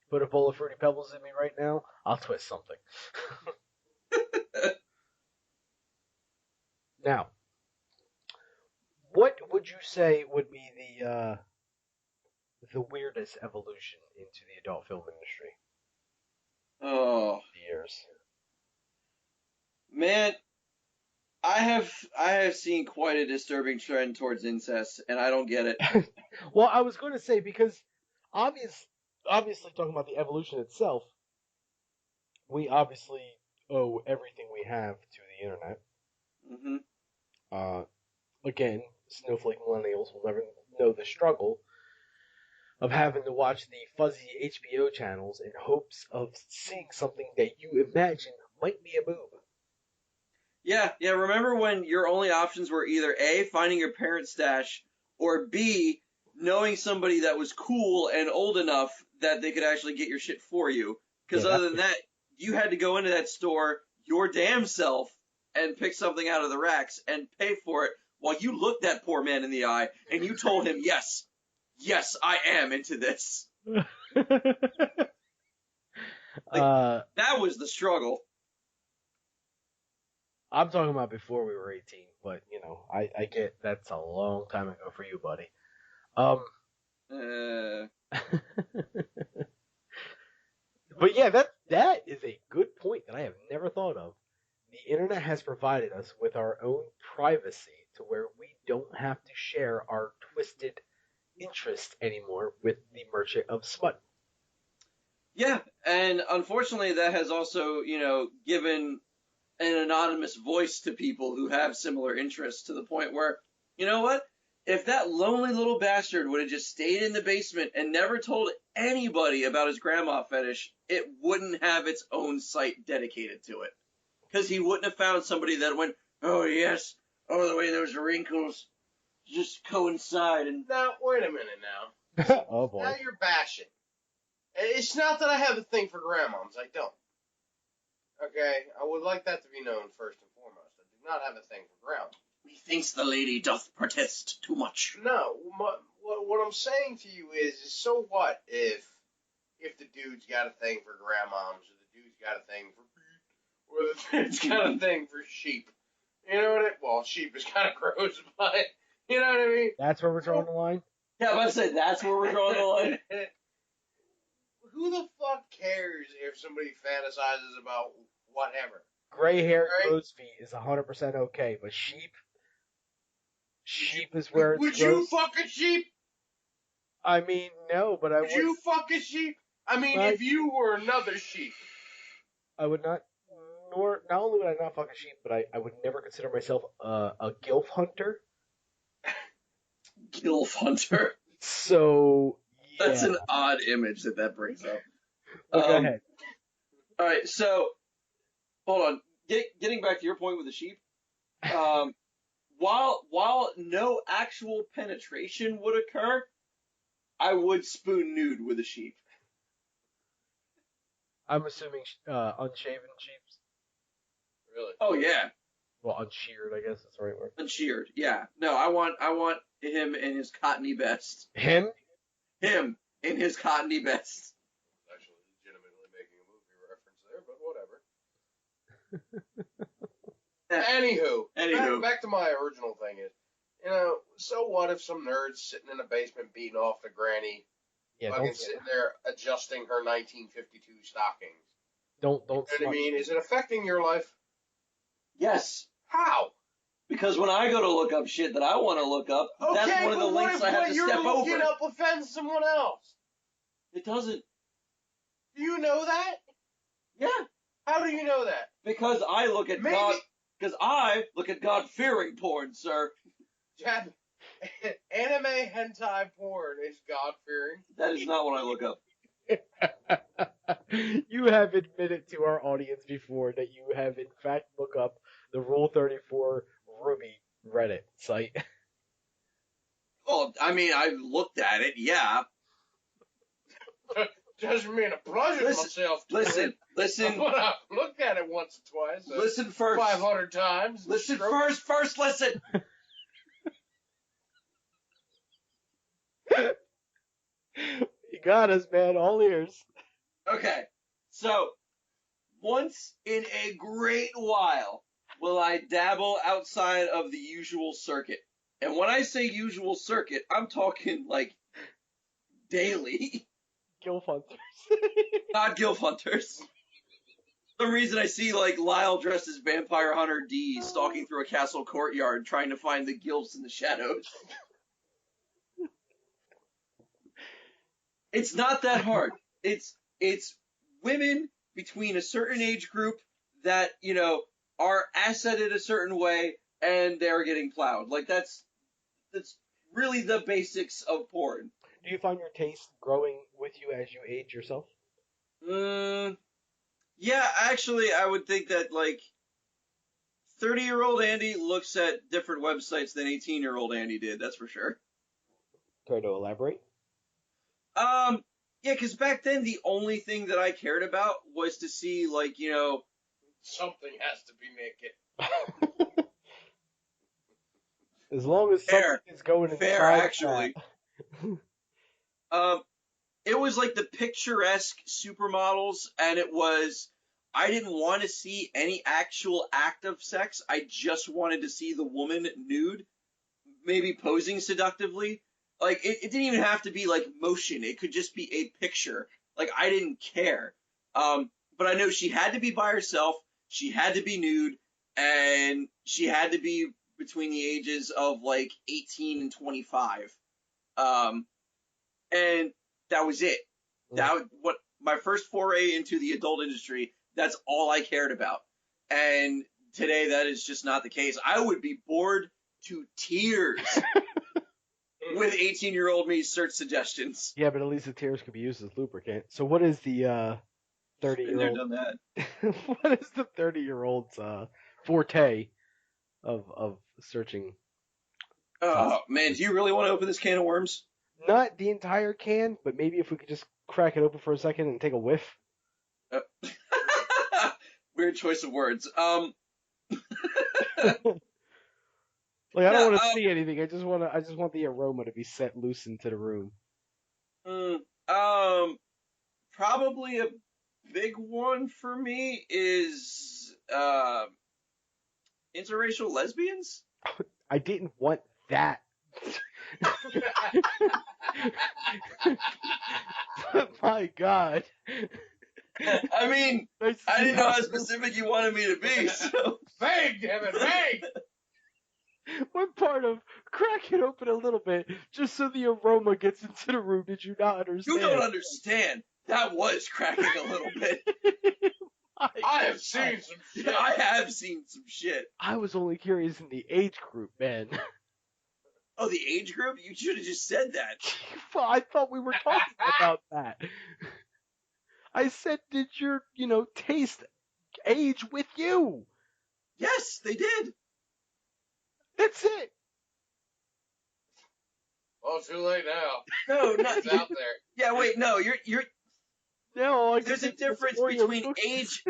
Put a bowl of Fruity Pebbles in me right now, I'll twist something. Now, what would you say would be the weirdest evolution into the adult film industry? Oh, Years. man, I have seen quite a disturbing trend towards incest, and I don't get it. Well, I was going to say because obviously talking about the evolution itself, we obviously owe everything we have to the internet. Mm-hmm. Again, snowflake millennials will never know the struggle of having to watch the fuzzy HBO channels in hopes of seeing something that you imagine might be a boob. Yeah. Remember when your only options were either A, finding your parents' stash, or B, knowing somebody that was cool and old enough that they could actually get your shit for you? Because other than that, you had to go into that store your damn self and pick something out of the racks and pay for it while you looked that poor man in the eye and you told him, yes, I am into this. That was the struggle. I'm talking about before we were 18, but I get that's a long time ago for you, buddy. Um, Uh, but yeah, that is a good point that I have never thought of. The internet has provided us with our own privacy to where we don't have to share our twisted interest anymore with the merchant of smut. yeah, and unfortunately, that has also, given an anonymous voice to people who have similar interests to the point where, you know what? If that lonely little bastard would have just stayed in the basement and never told anybody about his grandma fetish, it wouldn't have its own site dedicated to it. Because he wouldn't have found somebody that went, oh yes, oh the way those wrinkles just coincide and Now, wait a minute now. See, Oh now boy. you're bashing. It's not that I have a thing for grandmoms. I don't. Okay? I would like that to be known first and foremost. I do not have a thing for grandmoms. methinks the lady doth protest too much. No, what I'm saying to you is so what if the dude's got a thing for grandmoms, or the dude's got a thing for feet, or the dude's got a thing for sheep. You know what well, sheep is kind of gross, but you know what I mean? That's where we're drawing the line. Yeah, I'm about to say that's where we're drawing the line. Who the fuck cares if somebody fantasizes about whatever? Gray hair, Right? crow's feet is 100% okay, but Would you, sheep is where it's would you gross. fuck a sheep? I mean, no, but I Would would. you fuck a sheep? I mean, I, if you were another sheep. I would not. Nor not only would I not fuck a sheep, but I would never consider myself a gilf hunter. Gilf Hunter. So That's yeah. an odd image that brings up. Well, go ahead. All right, so hold on. Getting back to your point with the sheep, um, while no actual penetration would occur, I would spoon nude with a sheep. I'm assuming unshaven sheep. Really? Oh yeah, Well, unsheared, I guess that's the right word. unsheared. Yeah, no, I want him in his cottony best. Him? Him in his cottony best. Actually, legitimately making a movie reference there, but whatever. Anywho, back to my original thing is, so what if some nerd's sitting in a basement beating off the granny, Yeah, fucking sitting there adjusting her 1952 stockings? don't You know what I mean? Is it affecting your life? Yes, How? because when I go to look up shit that I want to look up, Okay, that's one of the but what links if I have what to you're step looking over. up offends someone else? It doesn't. Do you know that? Yeah, How do you know that? because I look at Maybe- God. Because I look at God-fearing porn, sir. Jab, anime hentai porn is God-fearing. That is not what I look up. You have admitted to our audience before that you have in fact looked up the Rule 34 Ruby Reddit site. Well, I mean, I've looked at it, yeah. Doesn't mean I pleasure myself to it. Listen, But I've looked at it once or twice. listen first. 500 times. Listen Stroke. first listen. You got us, man. All ears. Okay, so once in a great while will I dabble outside of the usual circuit. And when I say usual circuit, I'm talking like daily. Gilf hunters. Not Gilf Hunters. For some reason I see like Lyle dressed as Vampire Hunter D stalking through a castle courtyard trying to find the gilfs in the shadows. It's not that hard. It's women between a certain age group that, are assetted a certain way and they're getting plowed. Like that's really the basics of porn. Do you find your taste growing with you as you age yourself? Yeah, actually I would think that like 30-year-old Andy looks at different websites than 18-year-old Andy did, that's for sure. Care to elaborate? Yeah, because back then the only thing that I cared about was to see, like, Something has to be naked. As long as Fair. something is going inside. Fair, actually. It was like the picturesque supermodels, and it was I didn't want to see any actual act of sex. I just wanted to see the woman nude, maybe posing seductively. Like, it didn't even have to be like motion. It could just be a picture. Like, I didn't care. But I know she had to be by herself. She had to be nude, and she had to be between the ages of like 18 and 25. Um, and that was it. What my first foray into the adult industry. That's all I cared about. And today, that is just not the case. I would be bored to tears with 18-year-old me search suggestions. Yeah, but at least the tears could be used as lubricant. So what is the 30 Been year there, old done that. what is the 30-year-old's forte of searching? Oh man, do you really want to open this can of worms? Not the entire can, but maybe if we could just crack it open for a second and take a whiff. Uh, Weird choice of words. Like I don't Yeah, want to see anything. I just want the aroma to be set loose into the room. mm, um, probably a big one for me is interracial lesbians. I didn't want that. But my God. I mean, Nice to I see didn't know how how- specific you wanted me to be, so Vague, damn it, vague! What part of crack it open a little bit just so the aroma gets into the room did you not understand? you don't understand. That was cracking a little bit. I have seen some shit. I have seen some shit. I was only curious in the age group, man. Oh, the age group? You should have just said that. Well, I thought we were talking about that. I said, did your, taste age with you? Yes, they did. That's it. Well, too late now. No, not It's out there. Yeah, wait, no, you're. No, I There's a can take this difference Oreo between cookie. age.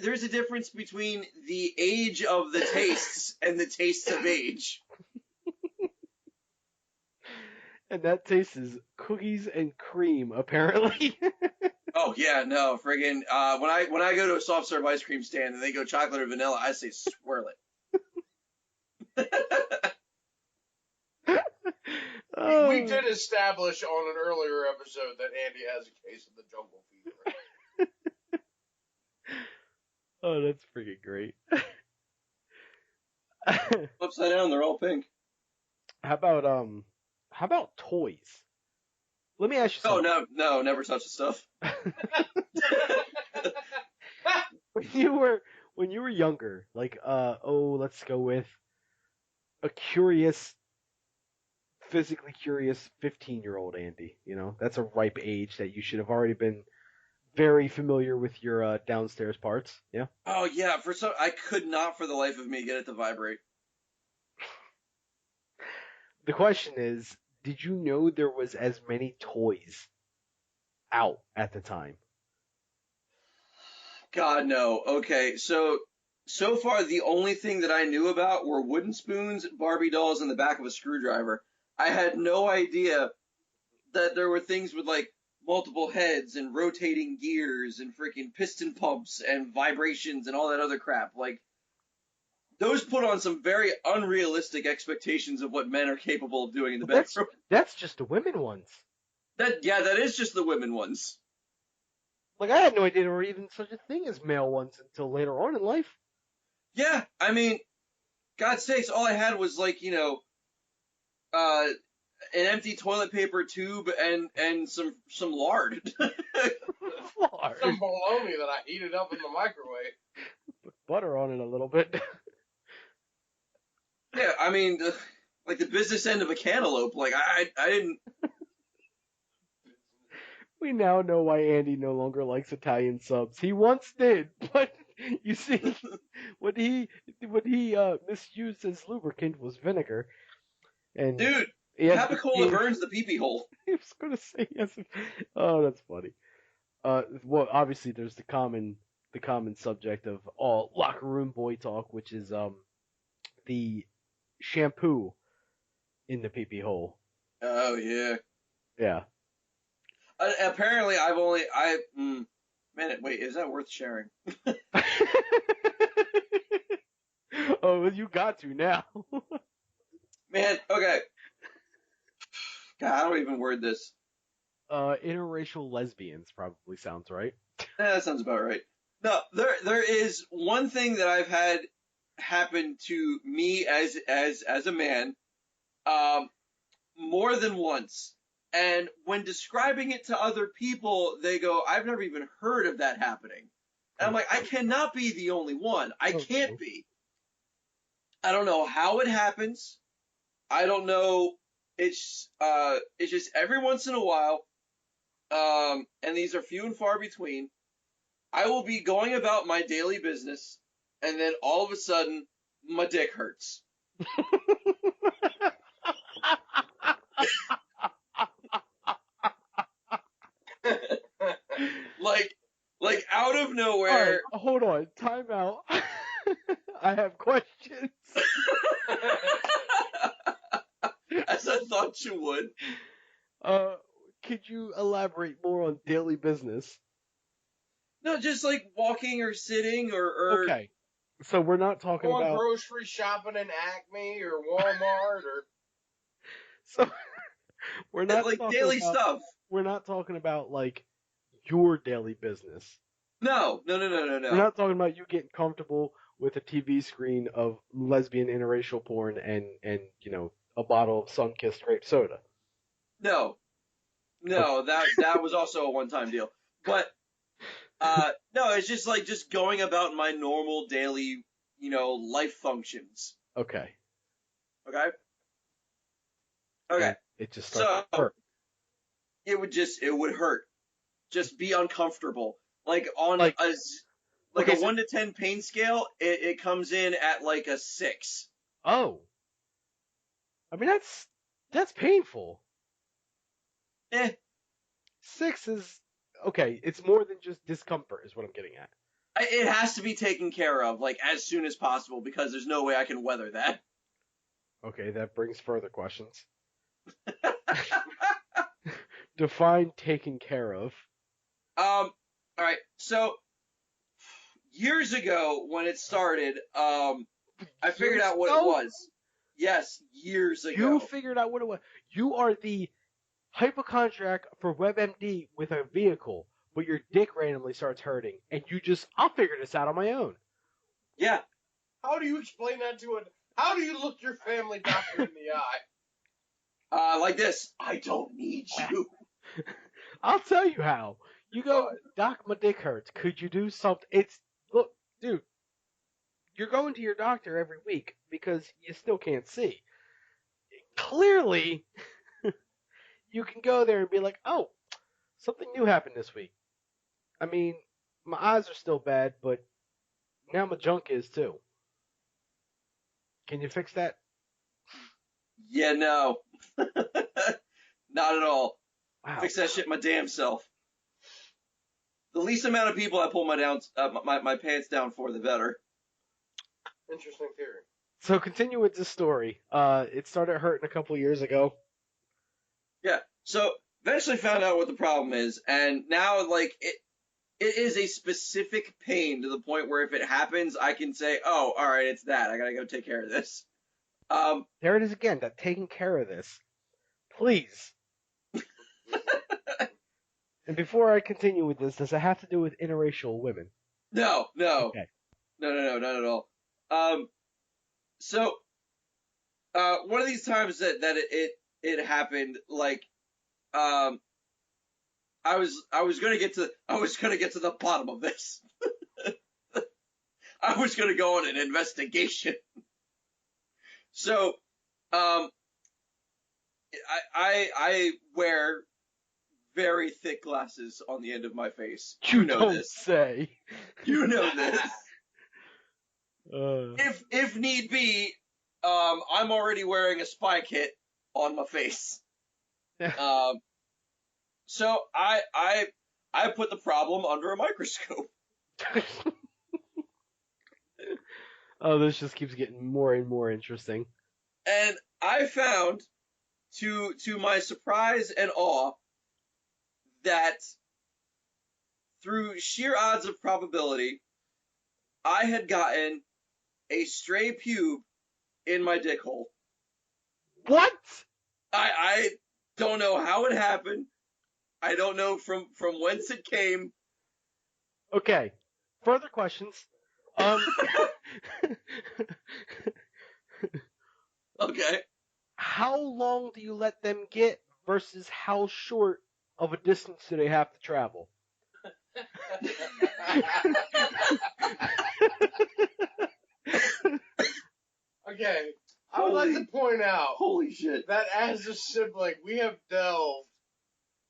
There's a difference between the age of the tastes and the tastes of age. And that taste is cookies and cream, apparently. Oh yeah, no, friggin' when I go to a soft serve ice cream stand and they go chocolate or vanilla, I say swirl it. We did establish on an earlier episode that Andy has a case of the jungle fever. Oh, that's freaking great. Upside down, they're all pink. How about toys? Let me ask you Oh something. no, never touch the stuff. When you were younger, like let's go with a physically curious 15-year-old Andy. That's a ripe age that you should have already been very familiar with your downstairs parts. Yeah. Oh yeah, I could not for the life of me get it to vibrate. The question is, did you know there was as many toys out at the time? God no. Okay, so far the only thing that I knew about were wooden spoons, Barbie dolls, and the back of a screwdriver. I had no idea that there were things with like multiple heads and rotating gears and freaking piston pumps and vibrations and all that other crap. Like those put on some very unrealistic expectations of what men are capable of doing in the bedroom. That's just the women ones. That is just the women ones. Like I had no idea there were even such a thing as male ones until later on in life. Yeah, I mean, God's sakes, all I had was like, an empty toilet paper tube and some lard. Lard. Some bologna that I heated up in the microwave. Put butter on it a little bit. Yeah, I mean, like the business end of a cantaloupe. Like I didn't. We now know why Andy no longer likes Italian subs. He once did, but you see, what he misused as lubricant was vinegar. And Dude, yes, Capicola burns the pee-pee hole. I was gonna say yes. Oh, that's funny. Well, obviously there's the common subject of all locker room boy talk, which is the shampoo in the pee-pee hole. Oh yeah. Yeah. Apparently, Man, wait, is that worth sharing? Oh, you got to now. Man, okay. God, I don't even word this. Interracial lesbians probably sounds right. That sounds about right. No, there is one thing that I've had happen to me as a man, um, more than once. And when describing it to other people, they go, "I've never even heard of that happening." And I'm Oh, like, I cannot be the only one. I oh can't no. be. I don't know how it happens. I don't know. It's just every once in a while, and these are few and far between. I will be going about my daily business, and then all of a sudden, my dick hurts. like, like out of All right, nowhere. hold on. Time out. I have questions. As I thought you would. Uh, could you elaborate more on daily business? No, just like walking or sitting or Okay, so we're not talking Going about. grocery shopping in Acme or Walmart or So we're not like talking daily about. stuff. We're not talking about like your daily business. No, no, no, no, no, We're no. not talking about you getting comfortable with a TV screen of lesbian interracial porn and a bottle of sun-kissed grape soda. No. Okay. No, that was also a one-time deal. But no, it's just like just going about my normal daily, life functions. Okay. Okay? Okay. And it just starts So to hurt. it would hurt. Just be uncomfortable. Like on Like, like okay, a so 1 to 10 pain scale, it comes in at like a 6. oh, I mean that's painful. Eh, 6 is okay. It's more than just discomfort, is what I'm getting at. it has to be taken care of like as soon as possible because there's no way I can weather that. Okay, that brings further questions. Define taken care of. All right. So years ago when it started, I figured Years out what it ago, was. Yes, years you ago. figured out what it was. You are the hypochondriac for WebMD with a vehicle, but your dick randomly starts hurting, and you just, I'll figure this out on my own. Yeah. how do you explain that to a how do you look your family doctor in the eye? Like this. I don't need you. I'll tell you how. You go, But Doc, my dick hurts. Could you do something? Look, dude, you're going to your doctor every week because you still can't see. Clearly, you can go there and be like, oh, something new happened this week. I mean, my eyes are still bad, but now my junk is too. Can you fix that? Yeah, no. Not at all. Wow. Fix that shit my damn self. The least amount of people I pull my pants down for, the better. interesting theory. So continue with this story. It started hurting a couple years ago. Yeah. So eventually found out what the problem is, and now like it is a specific pain to the point where if it happens, I can say, "Oh, all right, it's that. I gotta go take care of this." Um, There it is again. That taking care of this, please. And before I continue with this, does it have to do with interracial women? no, no, Okay. no, no, no, not at all. So one of these times that it happened, like um, I was gonna get to the bottom of this. I was gonna go on an investigation. So I wear very thick glasses on the end of my face. You You know don't this. say. You know this. Uh, If need be, I'm already wearing a spy kit on my face. Um, so I put the problem under a microscope, oh, this just keeps getting more and more interesting. and I found, to my surprise and awe, that through sheer odds of probability, I had gotten a stray pube in my dick hole. What? I don't know how it happened. I don't know from whence it came. Okay. Further questions. Okay. How long do you let them get versus how short of a distance do they have to travel? Okay, I would like to point out Holy shit. that as a sibling, we have delved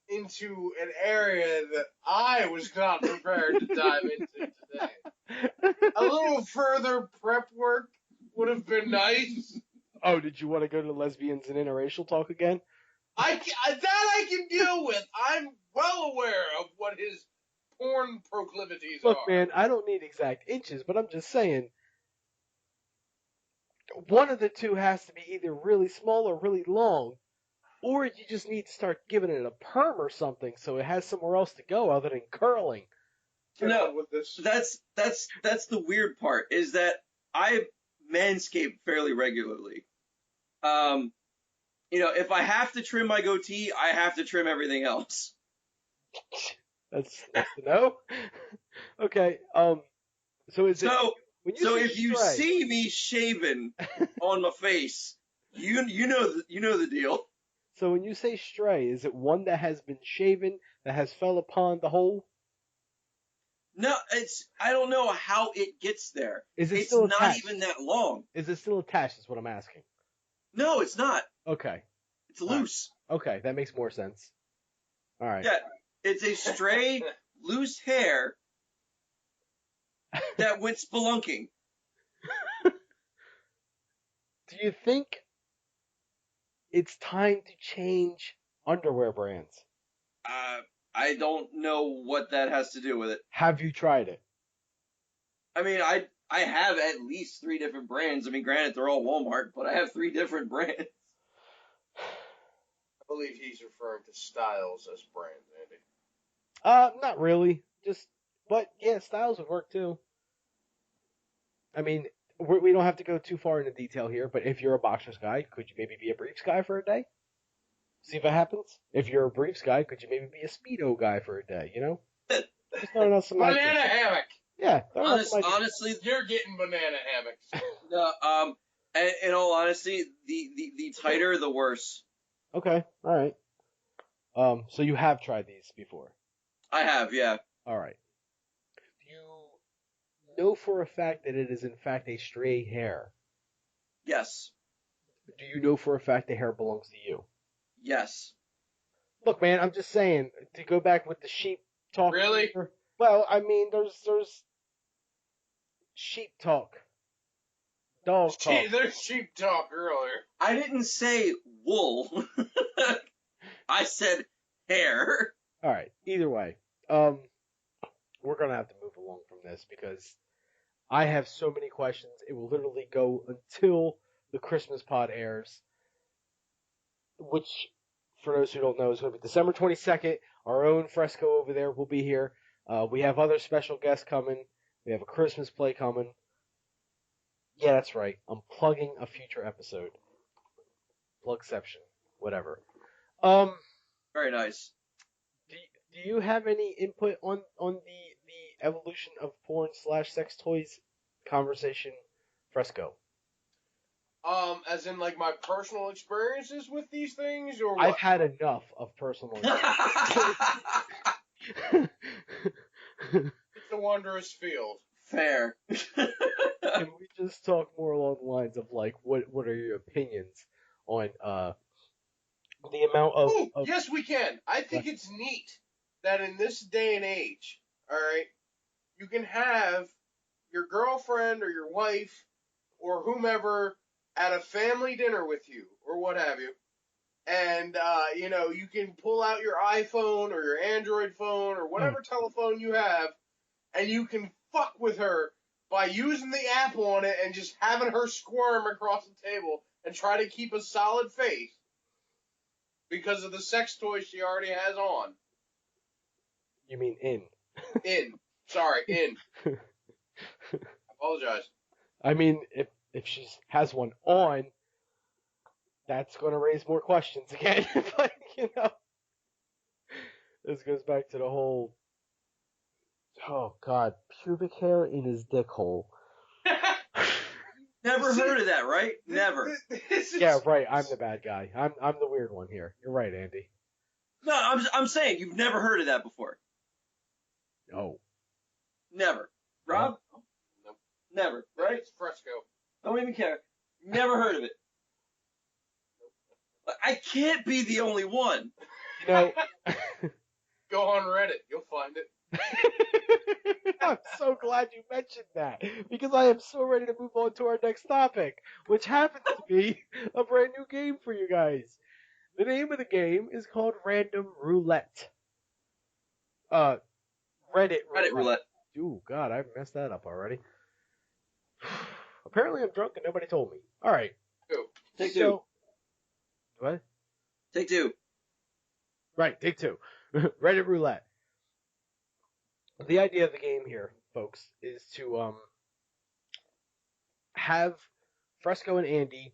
into an area that I was not prepared to dive into today. A little further prep work would have been nice. Oh, did you want to go to lesbians and interracial talk again? That I can deal with. I'm well aware of what his porn proclivities Look, are. man, I don't need exact inches, but I'm just saying, one of the two has to be either really small or really long, or you just need to start giving it a perm or something so it has somewhere else to go other than curling. Get No, on with this. that's the weird part, is that I manscape fairly regularly. If I have to trim my goatee, I have to trim everything else. That's nice to know. Okay, so is it So when you so say if you stray? see me shaven on my face, you know the deal. So when you say stray, is it one that has been shaven that has fell upon the hole? No, I don't know how it gets there. Is it It's still not attached? even that long. Is it still attached? Is what I'm asking. No, it's not. Okay. It's All right. loose. Okay, that makes more sense. All right. Yeah, it's a stray, loose hair that went spelunking. Do you think it's time to change underwear brands? I don't know what that has to do with it. Have you tried it? I mean, I have at least 3 different brands. I mean, granted, they're all Walmart, but I have 3 different brands. I believe he's referring to Styles as brands, Andy. Not really. But yeah, styles would work too. I mean, we don't have to go too far into detail here, but if you're a boxers guy, could you maybe be a briefs guy for a day? See if it happens. If you're a briefs guy, could you maybe be a speedo guy for a day? You know, just throwing out some Banana ideas. hammock. Yeah, throwing out some ideas. Honestly, You're getting banana hammocks. in all honesty, the tighter the worse. Okay, all right. So you have tried these before. I have, yeah. All right. Do you know for a fact that it is in fact a stray hair? Yes. Do you know for a fact the hair belongs to you? Yes. Look, man, I'm just saying to go back with the sheep talk. Really? Well, I mean, there's sheep talk, dog talk. There's sheep talk earlier. I didn't say wool. I said hair. All right. Either way, we're gonna have to move along from this because I have so many questions. It will literally go until the Christmas pod airs, which, for those who don't know, is going to be December 22nd. Our own Fresco over there will be here. We have other special guests coming. We have a Christmas play coming. Yeah, that's right. I'm plugging a future episode. Plugception. Whatever. Very nice. Do you have any input on the evolution of porn / sex toys conversation, Fresco? As in like my personal experiences with these things, or what? I've had enough of personal. It's a wondrous field. Fair. Can we just talk more along the lines of like what are your opinions on the amount of, Ooh, yes, we can. I think it's neat that in this day and age, all right, you can have your girlfriend or your wife or whomever at a family dinner with you or what have you, and you can pull out your iPhone or your Android phone or whatever telephone you have, and you can fuck with her by using the app on it and just having her squirm across the table and try to keep a solid face because of the sex toy she already has on. You mean in? In. Sorry, in. Apologize. I mean, if she has one on, that's going to raise more questions again. But this goes back to the whole. Oh God, pubic hair in his dick hole. Never heard of that, right? Never. Yeah, right. I'm the bad guy. I'm the weird one here. You're right, Andy. No, I'm saying you've never heard of that before. No. Never. Rob? Nope. Never, right? It's Fresco. Don't even care. Never heard of it. I can't be the only one. You know. Go on Reddit. You'll find it. I'm so glad you mentioned that because I am so ready to move on to our next topic, which happens to be a brand new game for you guys. The name of the game is called Random Roulette. Reddit Roulette. Reddit roulette. Ooh, God, I messed that up already. Apparently, I'm drunk and nobody told me. All right. Go. Take two. What? Take two. Right, take two. Reddit Roulette. The idea of the game here, folks, is to have Fresco and Andy.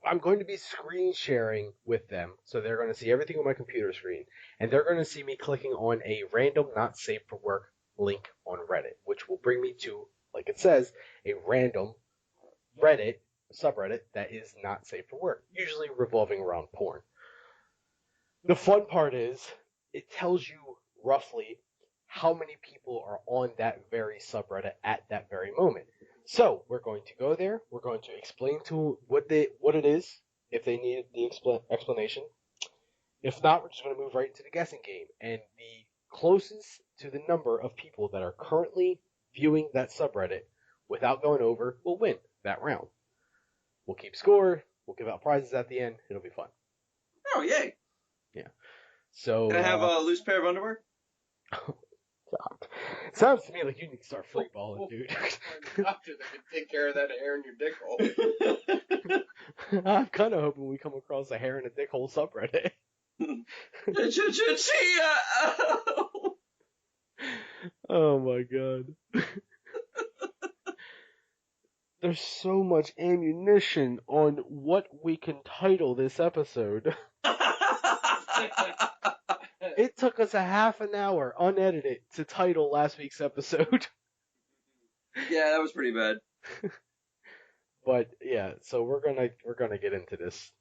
I'm going to be screen sharing with them, so they're going to see everything on my computer screen, and they're going to see me clicking on a random not safe for work link on Reddit, which will bring me to, like it says, a random Reddit subreddit that is not safe for work, usually revolving around porn. The fun part is it tells you roughly how many people are on that very subreddit at that very moment. So we're going to go there. We're going to explain to what it is if they need the explanation. If not, we're just going to move right into the guessing game. And the closest to the number of people that are currently viewing that subreddit without going over will win that round. We'll keep score. We'll give out prizes at the end. It'll be fun. Oh, yay. Yeah. So. Can I have a loose pair of underwear? God. Sounds to me like you need to start free balling, dude. Doctor that can take care of that hair in your dick hole. I'm kind of hoping we come across a hair in a dick hole subreddit. Oh my god. There's so much ammunition on what we can title this episode. It took us a half an hour, unedited, to title last week's episode. Yeah, that was pretty bad. But yeah, so we're gonna get into this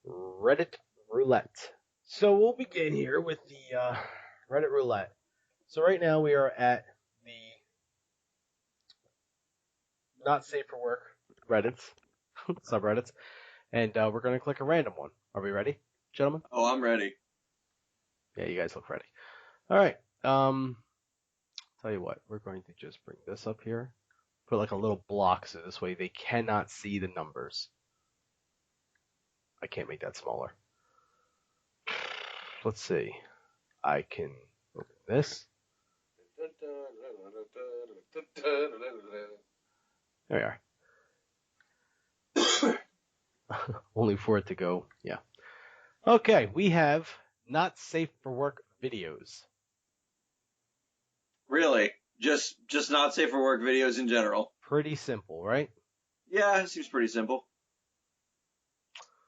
Reddit roulette. So we'll begin here with the Reddit roulette. So right now we are at the not safe for work Reddits, subreddits, and we're gonna click a random one. Are we ready, gentlemen? Oh, I'm ready. Yeah, you guys look ready. All right. Tell you what, we're going to just bring this up here. Put like a little block so this way they cannot see the numbers. I can't make that smaller. Let's see. I can open this. There we are. Only for it to go. Yeah. Okay, we have not safe for work videos. Really? Just not safe for work videos in general. Pretty simple, right? Yeah, it seems pretty simple.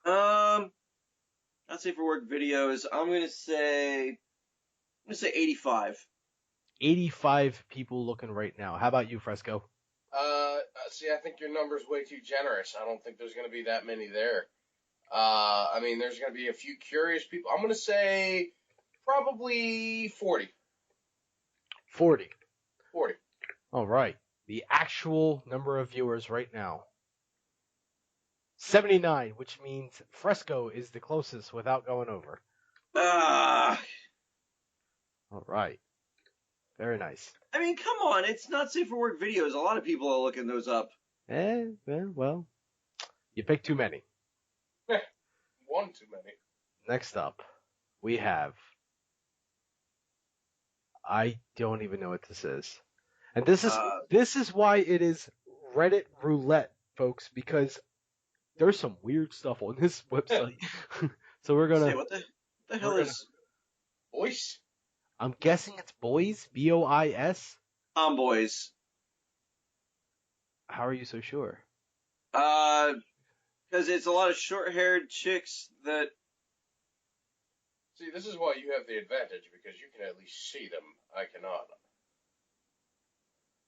Not safe for work videos. I'm gonna say 85. 85 people looking right now. How about you, Fresco? See, I think your number's way too generous. I don't think there's going to be that many there. I mean, there's going to be a few curious people. I'm going to say probably 40. 40. 40. All right. The actual number of viewers right now. 79, which means Fresco is the closest without going over. Ah. All right. Very nice. I mean, come on. It's not safe for work videos. A lot of people are looking those up. Well, you picked too many. One too many. Next up, we have... I don't even know what this is. And this is why it is Reddit roulette, folks, because there's some weird stuff on this website. So we're gonna... Say, what the hell is... Voice? I'm guessing it's boys. Bois. Tomboys. How are you so sure? Because it's a lot of short-haired chicks that. See, this is why you have the advantage because you can at least see them. I cannot.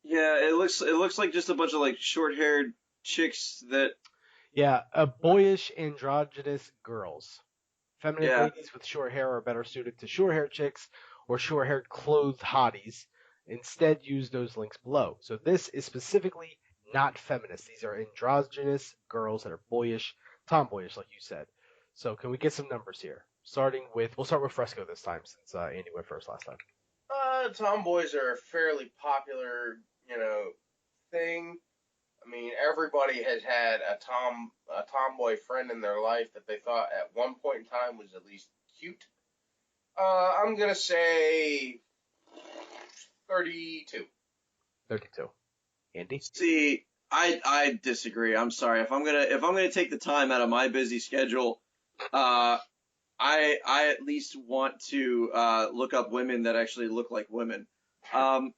Yeah, it looks like just a bunch of like short-haired chicks that. Yeah, boyish androgynous girls. Feminine Yeah. ladies with short hair are better suited to short-haired chicks or short-haired clothed hotties. Instead, use those links below. So this is specifically not feminist. These are androgynous girls that are boyish, tomboyish, like you said. So can we get some numbers here? We'll start with Fresco this time since Andy went first last time. Tomboys are a fairly popular, thing. I mean, everybody has had a tomboy friend in their life that they thought at one point in time was at least cute. I'm gonna say 32. 32. Andy? See, I disagree. I'm sorry. If I'm gonna take the time out of my busy schedule, I at least want to look up women that actually look like women. Um,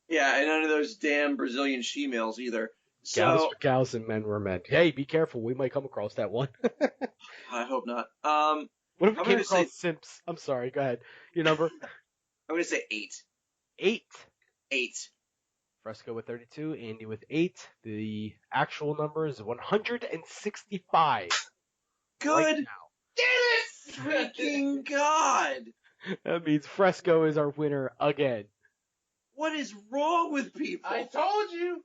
yeah, and none of those damn Brazilian she-males either. Gals So were gals and men were men. Hey, be careful. We might come across that one. I hope not. What if we I'm came gonna say across simps? I'm sorry. Go ahead. Your number? I'm gonna say 8. 8. 8. Fresco with 32. Andy with 8. The actual number is 165 right Good Damn it! freaking god! now. That means Fresco is our winner again. What is wrong with people? I told you.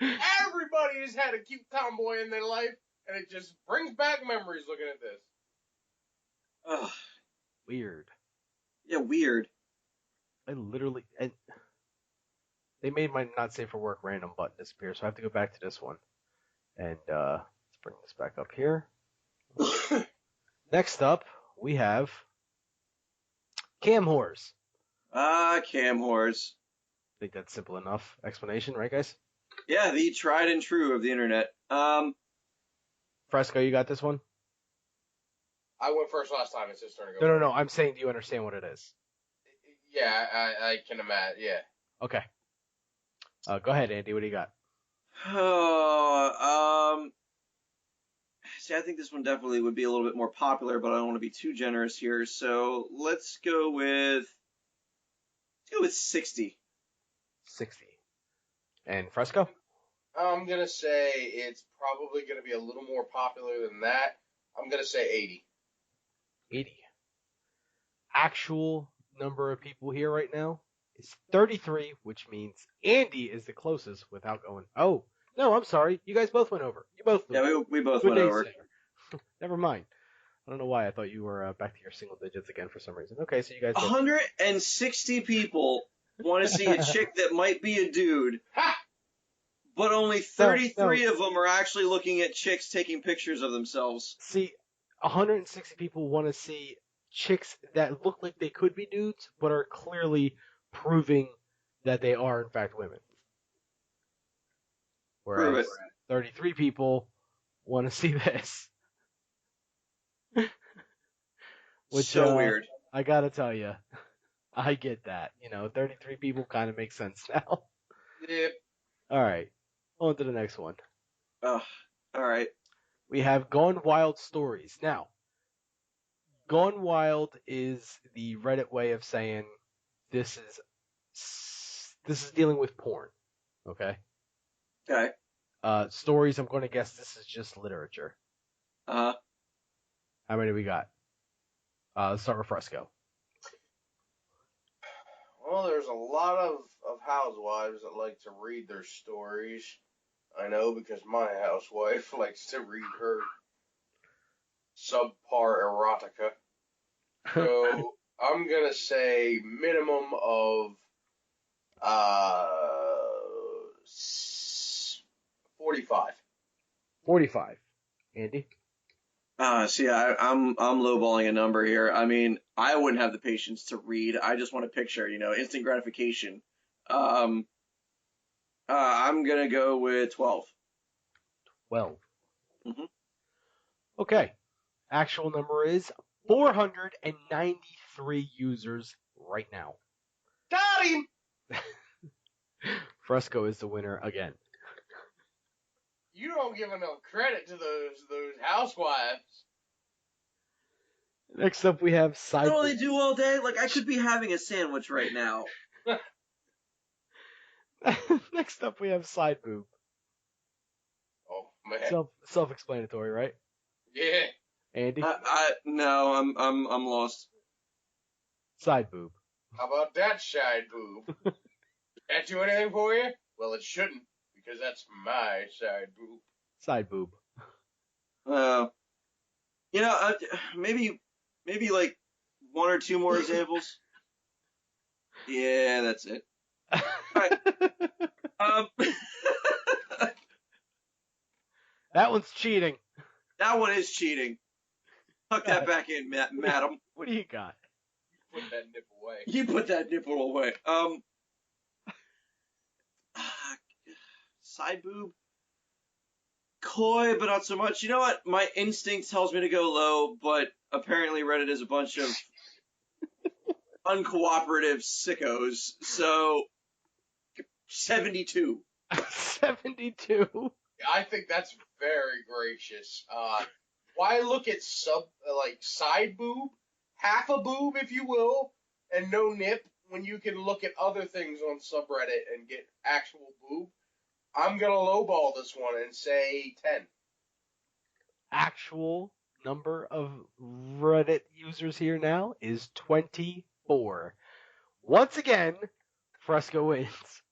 Everybody has had a cute tomboy in their life, and it just brings back memories looking at this. Ugh. Weird. Yeah, weird. And they made my not safe for work random button disappear, so I have to go back to this one. And let's bring this back up here. Next up, we have cam whores. Cam whores. I think that's simple enough explanation, right, guys? Yeah, the tried and true of the internet. Fresco, you got this one? I went first last time. It's his turn to go. No. I'm saying, do you understand what it is? Yeah, I can imagine. Yeah. Okay. Go ahead, Andy. What do you got? See, I think this one definitely would be a little bit more popular, but I don't want to be too generous here. So let's go with 60. 60. And Fresco? I'm gonna say it's probably gonna be a little more popular than that. I'm gonna say 80. 80. Actual number of people here right now is 33, which means Andy is the closest without going. Oh, no, I'm sorry. You guys both went over. You both. Yeah, we both Good went over. Never mind. I don't know why I thought you were back to your single digits again for some reason. Okay, so you guys. 160 people want to see a chick that might be a dude, Ha! but only 33 No. of them are actually looking at chicks taking pictures of themselves. See, 160 people want to see chicks that look like they could be dudes, but are clearly proving that they are in fact women. Prove Whereas it. 33 people want to see this. Which, So weird. I gotta tell you, I get that. 33 people kind of makes sense now. Yep. All right, on to the next one. Ugh. All right. We have Gone Wild Stories. Now, Gone Wild is the Reddit way of saying this is dealing with porn. Okay. Okay. Stories. I'm going to guess this is just literature. Uh. How many we got? Let's start with Fresco. Well, there's a lot of housewives that like to read their stories. I know because my housewife likes to read her subpar erotica. So I'm gonna say minimum of 45. 45. Andy. See, I'm lowballing a number here. I mean, I wouldn't have the patience to read. I just want a picture, instant gratification. I'm gonna go with 12. 12. Mhm. Okay. Actual number is 493 users right now. Got him! Fresco is the winner again. You don't give enough credit to those housewives. Next up, we have You know what they Side. do all day? Like, I could be having a sandwich right now. Next up, we have Side Boob. Oh man. Self-explanatory, right? Yeah. Andy, No, I'm lost. Side Boob. How about that, side boob? Can't do anything for you? Well, it shouldn't, because that's my side boob. Side Boob. You know, maybe like one or two more examples. Yeah, that's it. Right. That one's cheating. That one is cheating. Tuck that back in, madam. What do you got? Put that nip away. You put that nipple away. Side boob. Coy, but not so much. You know what? My instinct tells me to go low, but apparently Reddit is a bunch of uncooperative sickos. So 72. 72. I think that's very gracious. Why look at side boob, half a boob, if you will, and no nip when you can look at other things on subreddit and get actual boob? I'm gonna lowball this one and say 10. Actual number of Reddit users here now is 24. Once again, Fresco wins.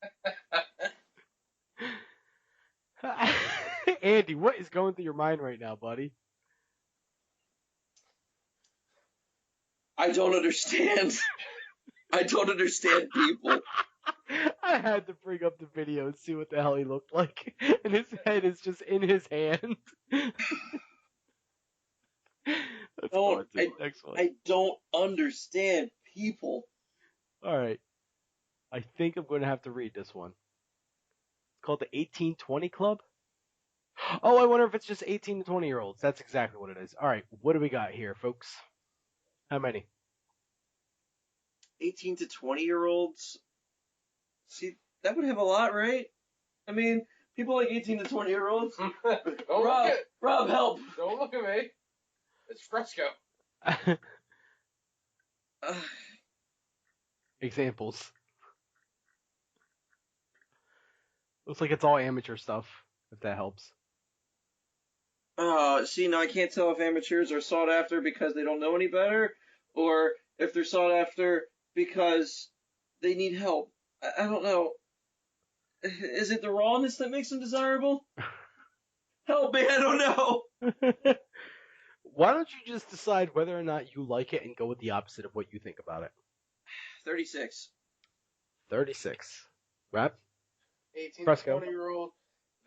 Andy, what is going through your mind right now, buddy? I don't understand. I don't understand people. I had to bring up the video and see what the hell he looked like. And his head is just in his hand. Let's go on to the next one. I don't understand people. Alright. I think I'm going to have to read this one. It's called the 1820 Club. Oh, I wonder if it's just 18 to 20-year-olds. That's exactly what it is. Alright, what do we got here, folks? How many? 18 to 20-year-olds? See, that would have a lot, right? I mean, people like 18 to 20-year-olds. Rob, help. Don't look at me. It's Fresco. Examples. Looks like it's all amateur stuff, if that helps. See, now I can't tell if amateurs are sought after because they don't know any better, or if they're sought after because they need help. I don't know. Is it the rawness that makes them desirable? Help me, I don't know. Why don't you just decide whether or not you like it and go with the opposite of what you think about it? 36. 36. Rap? 18 Fresco. to 20-year-old.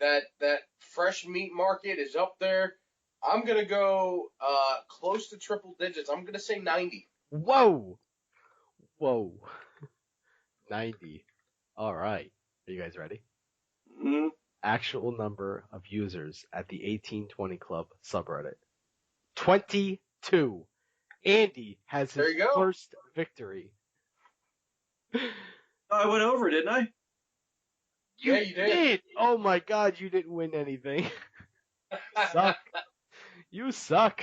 That fresh meat market is up there. I'm gonna go close to triple digits. I'm gonna say 90. Whoa! 90. Alright. Are you guys ready? Mm-hmm. Actual number of users at the 1820 Club subreddit. 22. Andy has his first victory. I went over, didn't I? Yeah, you did. Oh my god, you didn't win anything. Suck. You suck.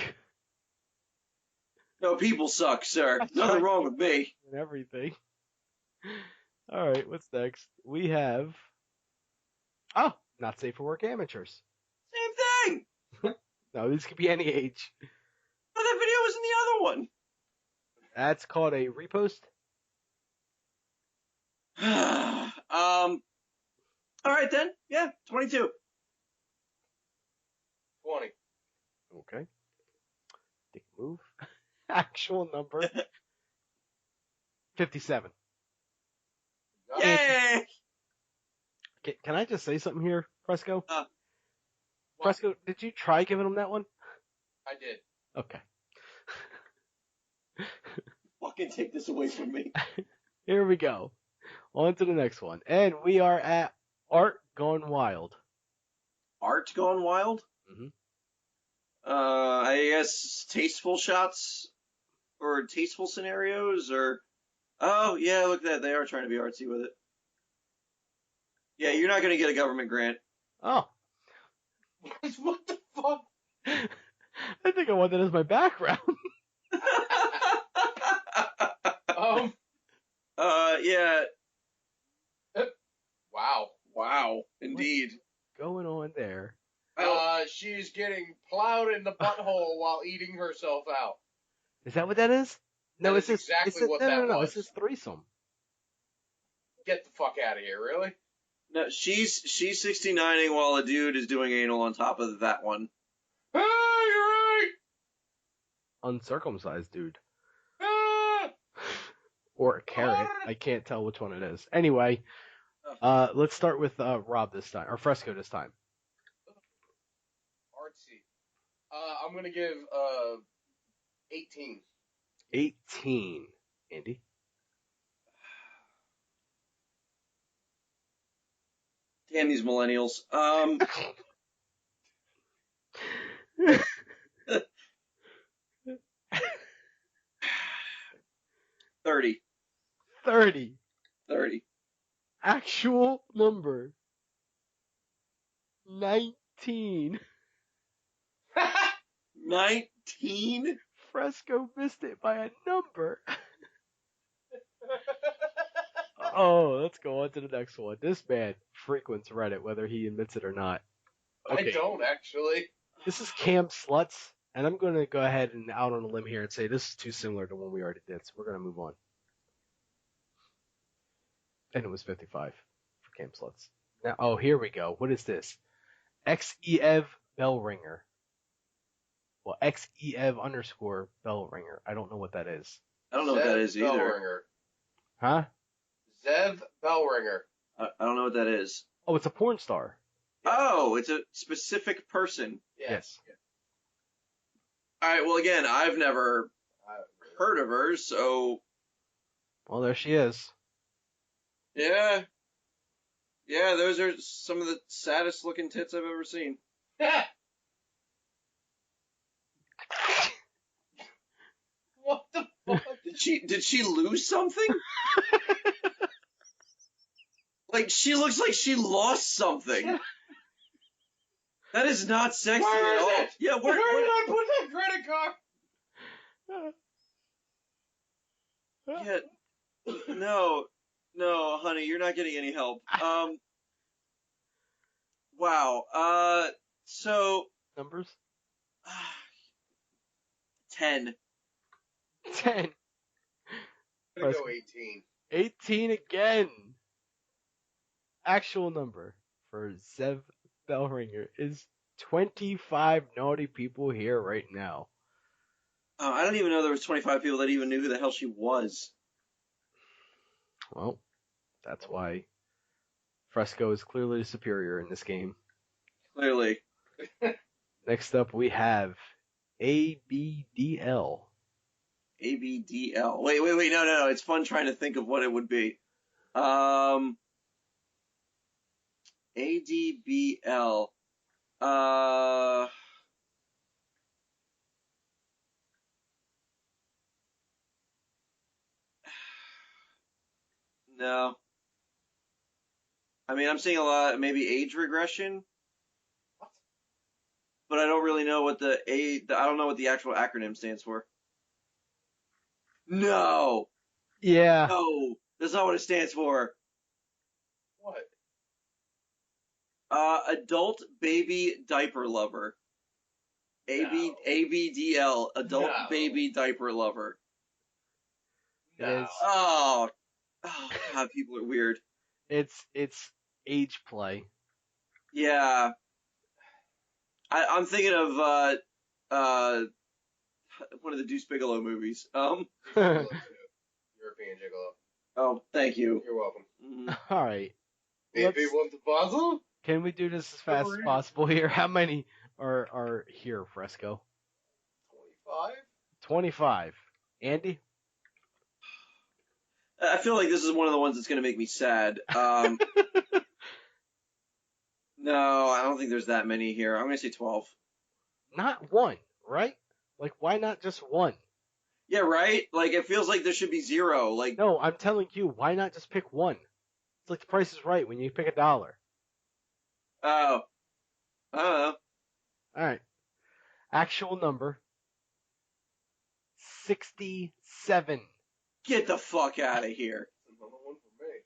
No, people suck, sir. Nothing wrong with me. And everything. Alright, what's next? We have... Oh, not safe for work amateurs. Same thing. No, this could be any age. But that video was in the other one. That's called a repost. All right then. Yeah, 22. 20. Okay. Dick move. Actual number. 57. Yay! Can I just say something here, Fresco? What? Fresco, did you try giving him that one? I did. Okay. Fucking take this away from me. Here we go. On to the next one. And we are at Art Gone Wild. Art Gone Wild? Mm-hmm. I guess tasteful shots or tasteful scenarios, or oh yeah, look at that, they are trying to be artsy with it. Yeah, you're not gonna get a government grant. Oh, What the fuck? I think I want that as my background. Um. Yeah. Wow. Wow, indeed. Going on there. She's getting plowed in the butthole while eating herself out. Is that what that is? No, That it's is just exactly what that no. was. It's just threesome. Get the fuck out of here, really? No, she's 69ing while a dude is doing anal on top of that one. Ah, you're right. Uncircumcised dude. Ah! Or a carrot. I can't tell which one it is. Anyway, let's start with Rob this time, or Fresco this time. Artsy. I'm gonna give 18. 18. Andy. Damn these millennials. 30. 30. 30. Actual number. 19. 19? Fresco missed it by a number. Oh, let's go on to the next one. This man frequents Reddit, whether he admits it or not. I don't actually. This is Camp Sluts, and I'm going to go ahead and out on a limb here and say this is too similar to one we already did, so we're going to move on. And it was 55 for Camp Sluts. Now, oh, here we go. What is this? XEV Bellringer. Well, XEV underscore Bellringer. I don't know what that is. I don't know what that is either. Bellringer. Huh? Zev Bellringer. I don't know what that is. Oh, it's a porn star. Oh, it's a specific person. Yes. All right, well, again, I've never heard of her, so Well, there she is. yeah. Yeah, those are some of the saddest looking tits I've ever seen. What the fuck? Did she lose something? Like, she looks like she lost something. That is not sexy Where at is all. it? Yeah, Where did I put that credit card? Yeah. No, honey, you're not getting any help. Wow. So Numbers? 10. 10. I'm gonna go 18. 18 again. Actual number for Zev Bellringer is 25 naughty people here right now. I don't even know there was 25 people that even knew who the hell she was. Well, that's why Fresco is clearly superior in this game. Clearly. Next up, we have ABDL. ABDL. Wait. No. It's fun trying to think of what it would be. ADBL. No. I mean, I'm seeing a lot, maybe age regression, but I don't really know what I don't know what the actual acronym stands for. No, Yeah. that's not what it stands for. What? Adult baby diaper lover. ABDL, adult No. baby diaper lover. It No. is. Oh God, people are weird. It's age play. Yeah. I'm thinking of one of the Deuce Bigelow movies. European Gigolo. Oh, thank you. You're welcome. Mhm. All right. Baby want the puzzle? Can we do this as fast as possible here? How many are here, Fresco? 25? 25. Andy? I feel like this is one of the ones that's going to make me sad. No, I don't think there's that many here. I'm going to say 12. Not one, right? Like, why not just one? Yeah, right? Like, it feels like there should be zero. Like, No, I'm telling you, why not just pick one? It's like the Price is Right when you pick $1. oh, I don't know. All right. Actual number 67. Get the fuck out of here. Another one for me.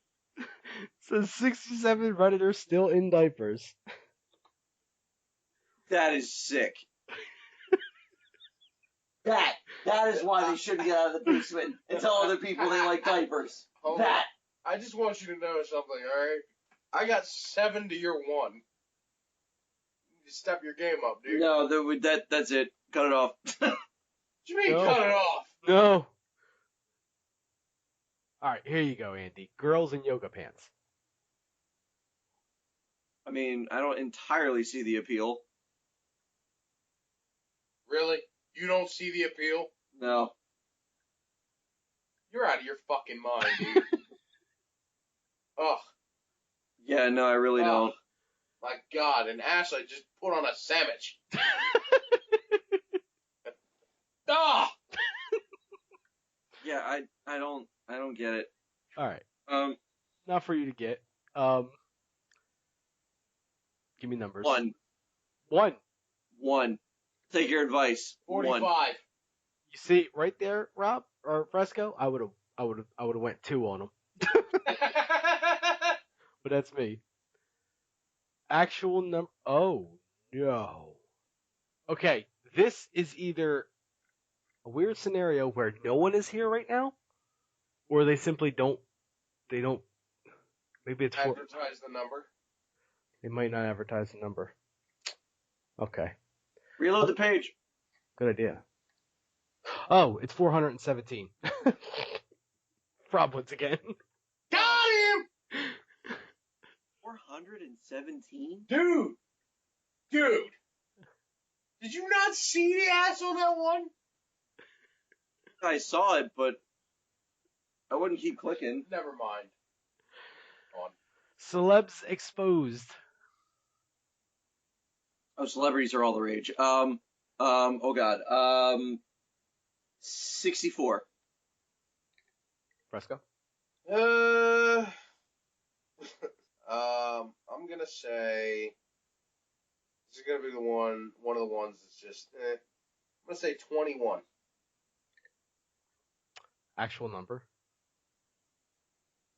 So 67 Redditors still in diapers. That is sick. That is why they shouldn't get out of the basement and tell other people they like diapers. Hold on. I just want you to know something, alright? I got 7 to your 1. You step your game up, dude. No, that's it. Cut it off. What do you mean, No. cut it off? No. All right, here you go, Andy. Girls in yoga pants. I mean, I don't entirely see the appeal. Really? You don't see the appeal? No. You're out of your fucking mind, dude. Ugh. Yeah, no, I really don't. My God, and Ashley just put on a sandwich. Ah! Yeah, I don't get it. All right, Um, not for you to get. Give me numbers. One. One. Take your advice. 45. One. You see right there, Rob or Fresco? I would have went 2 on them, but that's me. Actual number. Oh no. Okay, this is either a weird scenario where no one is here right now, or they simply don't. They don't. Maybe it's for. Advertise the number. They might not advertise the number. Okay, Reload the page. good idea. Oh, it's 417. Rob once again. Got him! 417? Dude! Did you not see the ass on that one? I saw it, but I wouldn't keep clicking. Never mind. On. Celebs exposed. Oh, celebrities are all the rage. Oh god. 64. Fresco. I'm gonna say this is gonna be one of the ones that's just. I'm gonna say 21. Actual number.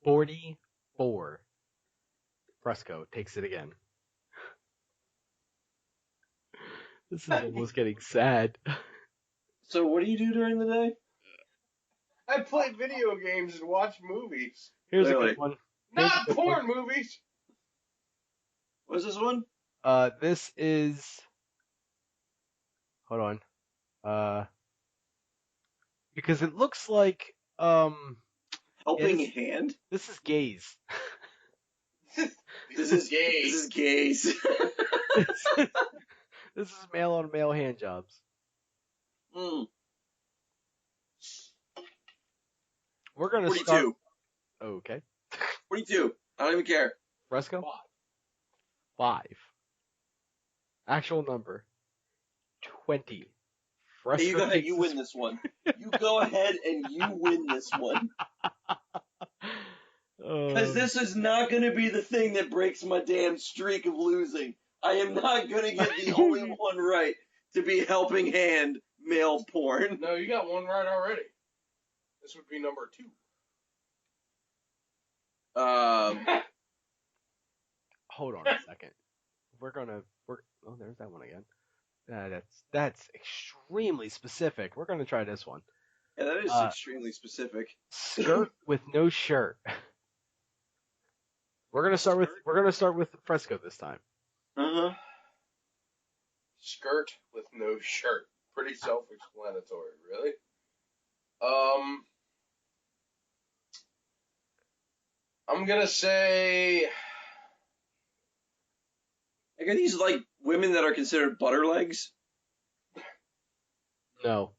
44. Fresco takes it again. This is almost getting sad. So what do you do during the day? I play video games and watch movies. Here's a Really? good one. Here's Not a good porn movies. What's this one? This is. Hold on. Because it looks like Helping Yes. hand? this is gays. This is gay. This is gays. This is male on male hand jobs. Mm. We're gonna 42. start. Okay. 42. I don't even care. Fresco. 5. Actual number. 20. Fresco Hey, you go ahead. takes You this- win this one. You go ahead and you win this one. Because this is not going to be the thing that breaks my damn streak of losing. I am not going to get the only one right to be helping hand male porn. No, you got one right already. This would be number 2. Hold on a second. Oh, there's that one again. That's extremely specific. We're gonna try this one. Yeah, that is extremely specific. Skirt with no shirt. We're gonna start with Fresco this time. Uh-huh. Skirt with no shirt. Pretty self-explanatory, really. I'm gonna say. Like, are these like women that are considered butter legs? No.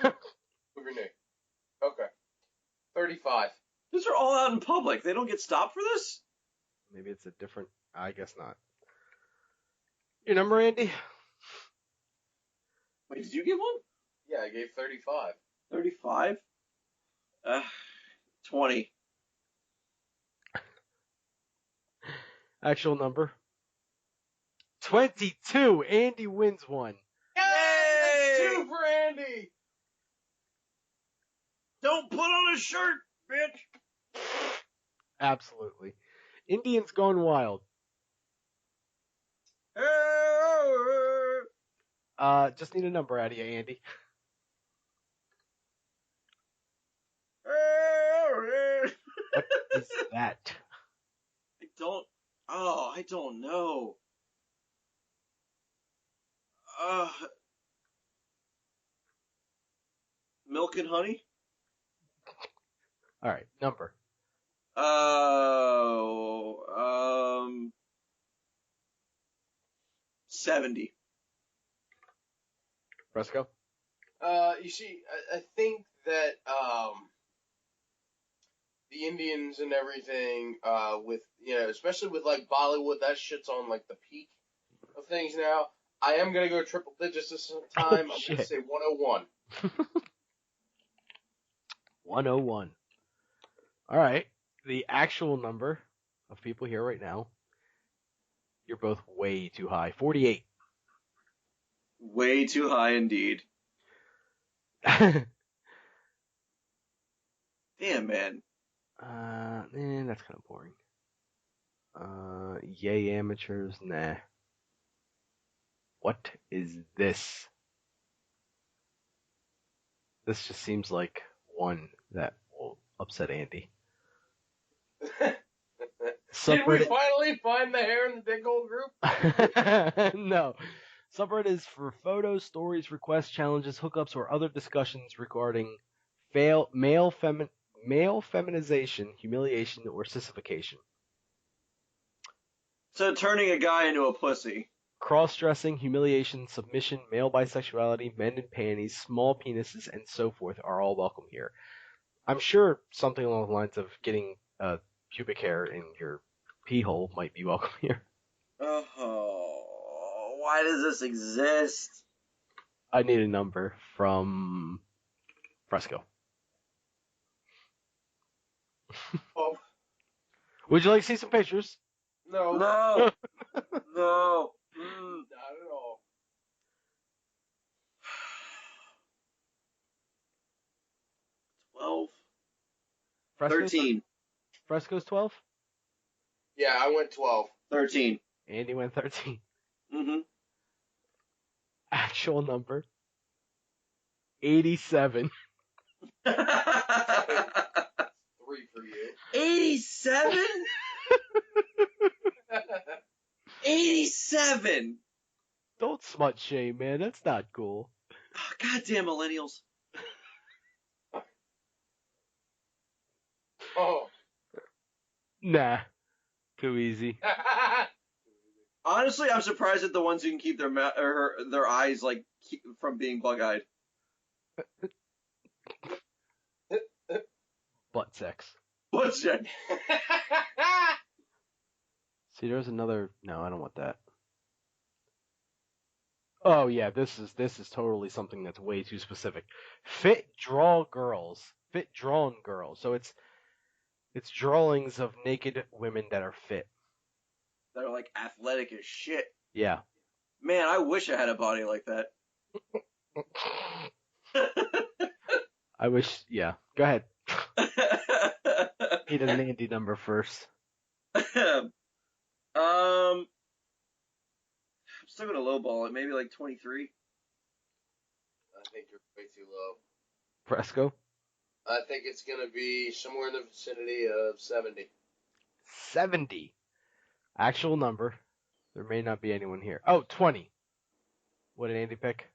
Move your knee. Okay. 35. These are all out in public. They don't get stopped for this? Maybe it's a different. I guess not. Your number, Andy? Wait, did you get one? Yeah, I gave 35. 35? 20. Actual number 22. Andy wins one. Yay! That's 2 for Andy. Don't put on a shirt, bitch. Absolutely. Indians going wild. Just need a number out of you, Andy. What is that? I don't know. Milk and honey? All right, number. 70. Fresco? You see, I think that the Indians and everything, with especially with like Bollywood, that shit's on like the peak of things now. I am gonna go triple digits this time. I'm gonna say 101. 101. All right. The actual number of people here right now, you're both way too high. 48. Way too high indeed. Damn, man. That's kind of boring. Yay amateurs, nah. What is this? This just seems like one that will upset Andy. Did we finally find the hair in the big old group? No. Subreddit is for photos, stories, requests, challenges, hookups, or other discussions regarding male feminization, humiliation, or sissification. So turning a guy into a pussy. Cross-dressing, humiliation, submission, male bisexuality, men in panties, small penises, and so forth are all welcome here. I'm sure something along the lines of getting pubic hair in your pee hole might be welcome here. Oh, why does this exist? I need a number from Fresco. Oh. Would you like to see some pictures? No. No. No. Not at all. 12. Fresco's 13. Fresco's 12? Yeah, I went 12. 13. Andy went 13. Mm-hmm. Actual number 87. 3 for you. 87? 87! Don't smut shame, man. That's not cool. Oh, goddamn millennials. Oh. Nah. Too easy. Honestly, I'm surprised at the ones who can keep their eyes like from being bug-eyed. Butt sex. What's that? See, there's another. No, I don't want that. Oh yeah, this is totally something that's way too specific. Fit drawn girls. So it's drawings of naked women that are fit. That are like athletic as shit. Yeah. Man, I wish I had a body like that. I wish. Yeah. Go ahead. Need an Andy number first. I'm still gonna lowball it. Maybe like 23. I think you're way too low. Fresco. I think it's gonna be somewhere in the vicinity of 70. 70. Actual number. There may not be anyone here. Oh, 20. What did Andy pick?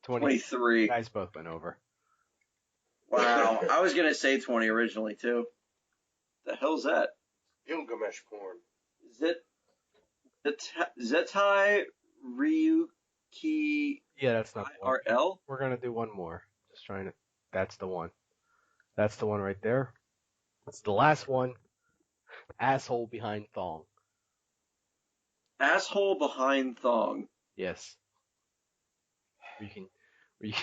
23. You guys both went over. Wow. I was gonna say 20 originally too. The hell's that? Gilgamesh porn. Zetai Ryuki Yeah, that's not the one. IRL? We're gonna do one more. Just trying to. That's the one. That's the one right there. That's the last one. Asshole behind thong. Asshole behind thong. Yes. Where you can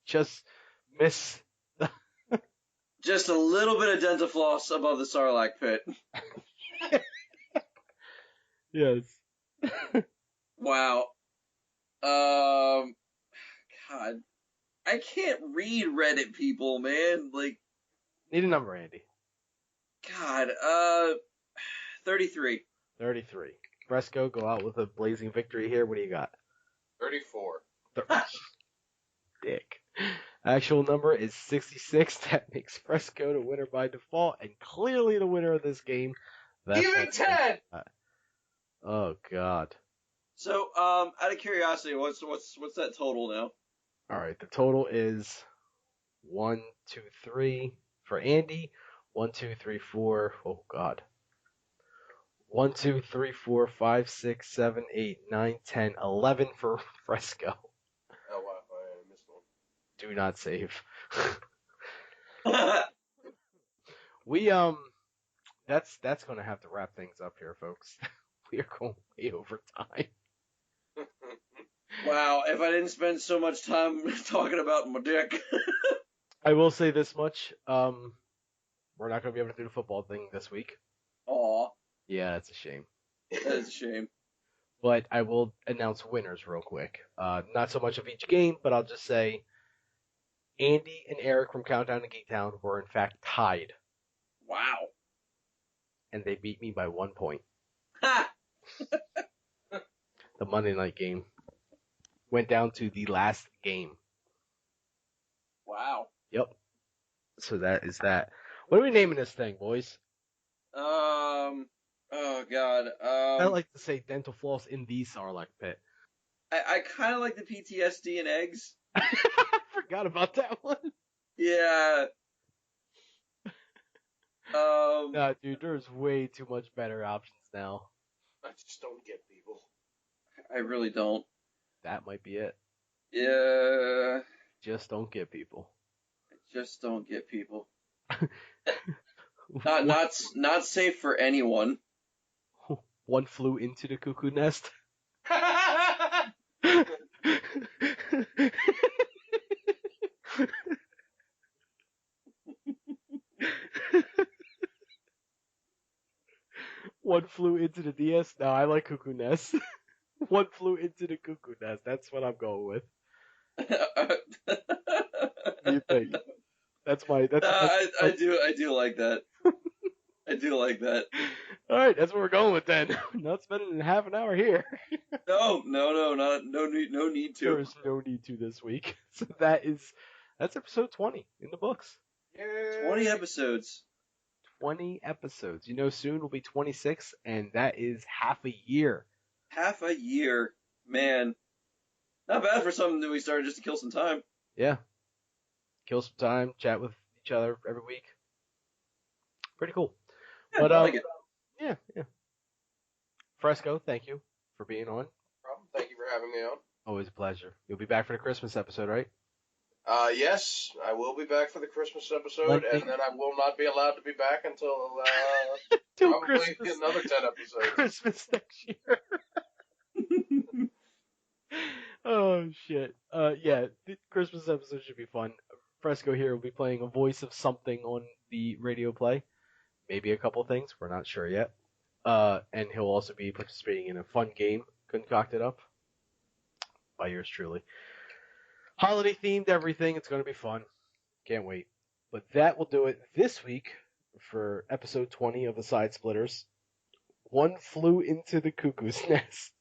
just miss. just a little bit of dental floss above the Sarlacc pit. Yes. Wow. God, I can't read Reddit people, man. Like, Need a number, Andy. God, 33. 33. Fresco, go out with a blazing victory here. What do you got? 34. Dick. Actual number is 66. That makes Fresco the winner by default and clearly the winner of this game. That's Even 10! Oh, God. So, out of curiosity, what's that total now? All right, the total is 1, 2, 3 for Andy. 1, 2, 3, 4. Oh, God. 1, 2, 3, 4, 5, 6, 7, 8, 9, 10, 11 for Fresco. Oh, wow. I missed one. Do not save. Wow. We that's gonna have to wrap things up here, folks. We are going way over time. If I didn't spend so much time talking about my dick. I will say this much. We're not gonna be able to do the football thing this week. Aw, Yeah, that's a shame. that is a shame. But I will announce winners real quick. Not so much of each game, but I'll just say Andy and Eric from Countdown to Geektown were in fact tied, Wow. and they beat me by 1 point. Ha! The Monday night game went down to the last game. Wow. Yep. So that is that. What are we naming this thing, boys? Oh God. I like to say dental floss in the Sarlacc pit. I kind of like the PTSD and eggs. I forgot about that one. Yeah. Nah, dude, there's way too much better options now. I just don't get people. I really don't. That might be it. Yeah. Just don't get people. I just don't get people. One, Not safe for anyone. one flew into the cuckoo nest. One flew into the DS. No, I like cuckoo nest. One flew into the cuckoo nest. That's what I'm going with. What do you think? That's my. I do like that. I do like that. All right, that's what we're going with then. Not spending half an hour here. No, no need to. There is no need to this week. So that's episode 20 in the books. Yay. 20 episodes. 20 episodes. You know, soon will be 26, and that is half a year. Half a year, man. Not bad for something that we started just to kill some time. Yeah. Kill some time, chat with each other every week. Pretty cool. Yeah, But I like it. yeah. Fresco, thank you for being on. Problem. Thank you for having me on. Always a pleasure. You'll be back for the Christmas episode, right? Yes, I will be back for the Christmas episode, Let me- and then I will not be allowed to be back until Till probably Christmas. another 10 episodes. Christmas next year. Oh shit. Yeah, the Christmas episode should be fun. Fresco here will be playing a voice of something on the radio play. Maybe a couple things, we're not sure yet. And he'll also be participating in a fun game concocted up by yours truly. Holiday themed everything, it's gonna be fun. Can't wait. But that will do it this week for episode 20 of the Side Splitters. One flew into the cuckoo's nest.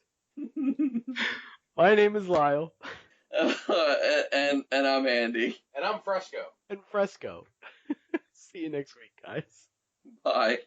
My name is Lyle. And I'm Andy. And I'm Fresco. And Fresco. See you next week, guys. Bye.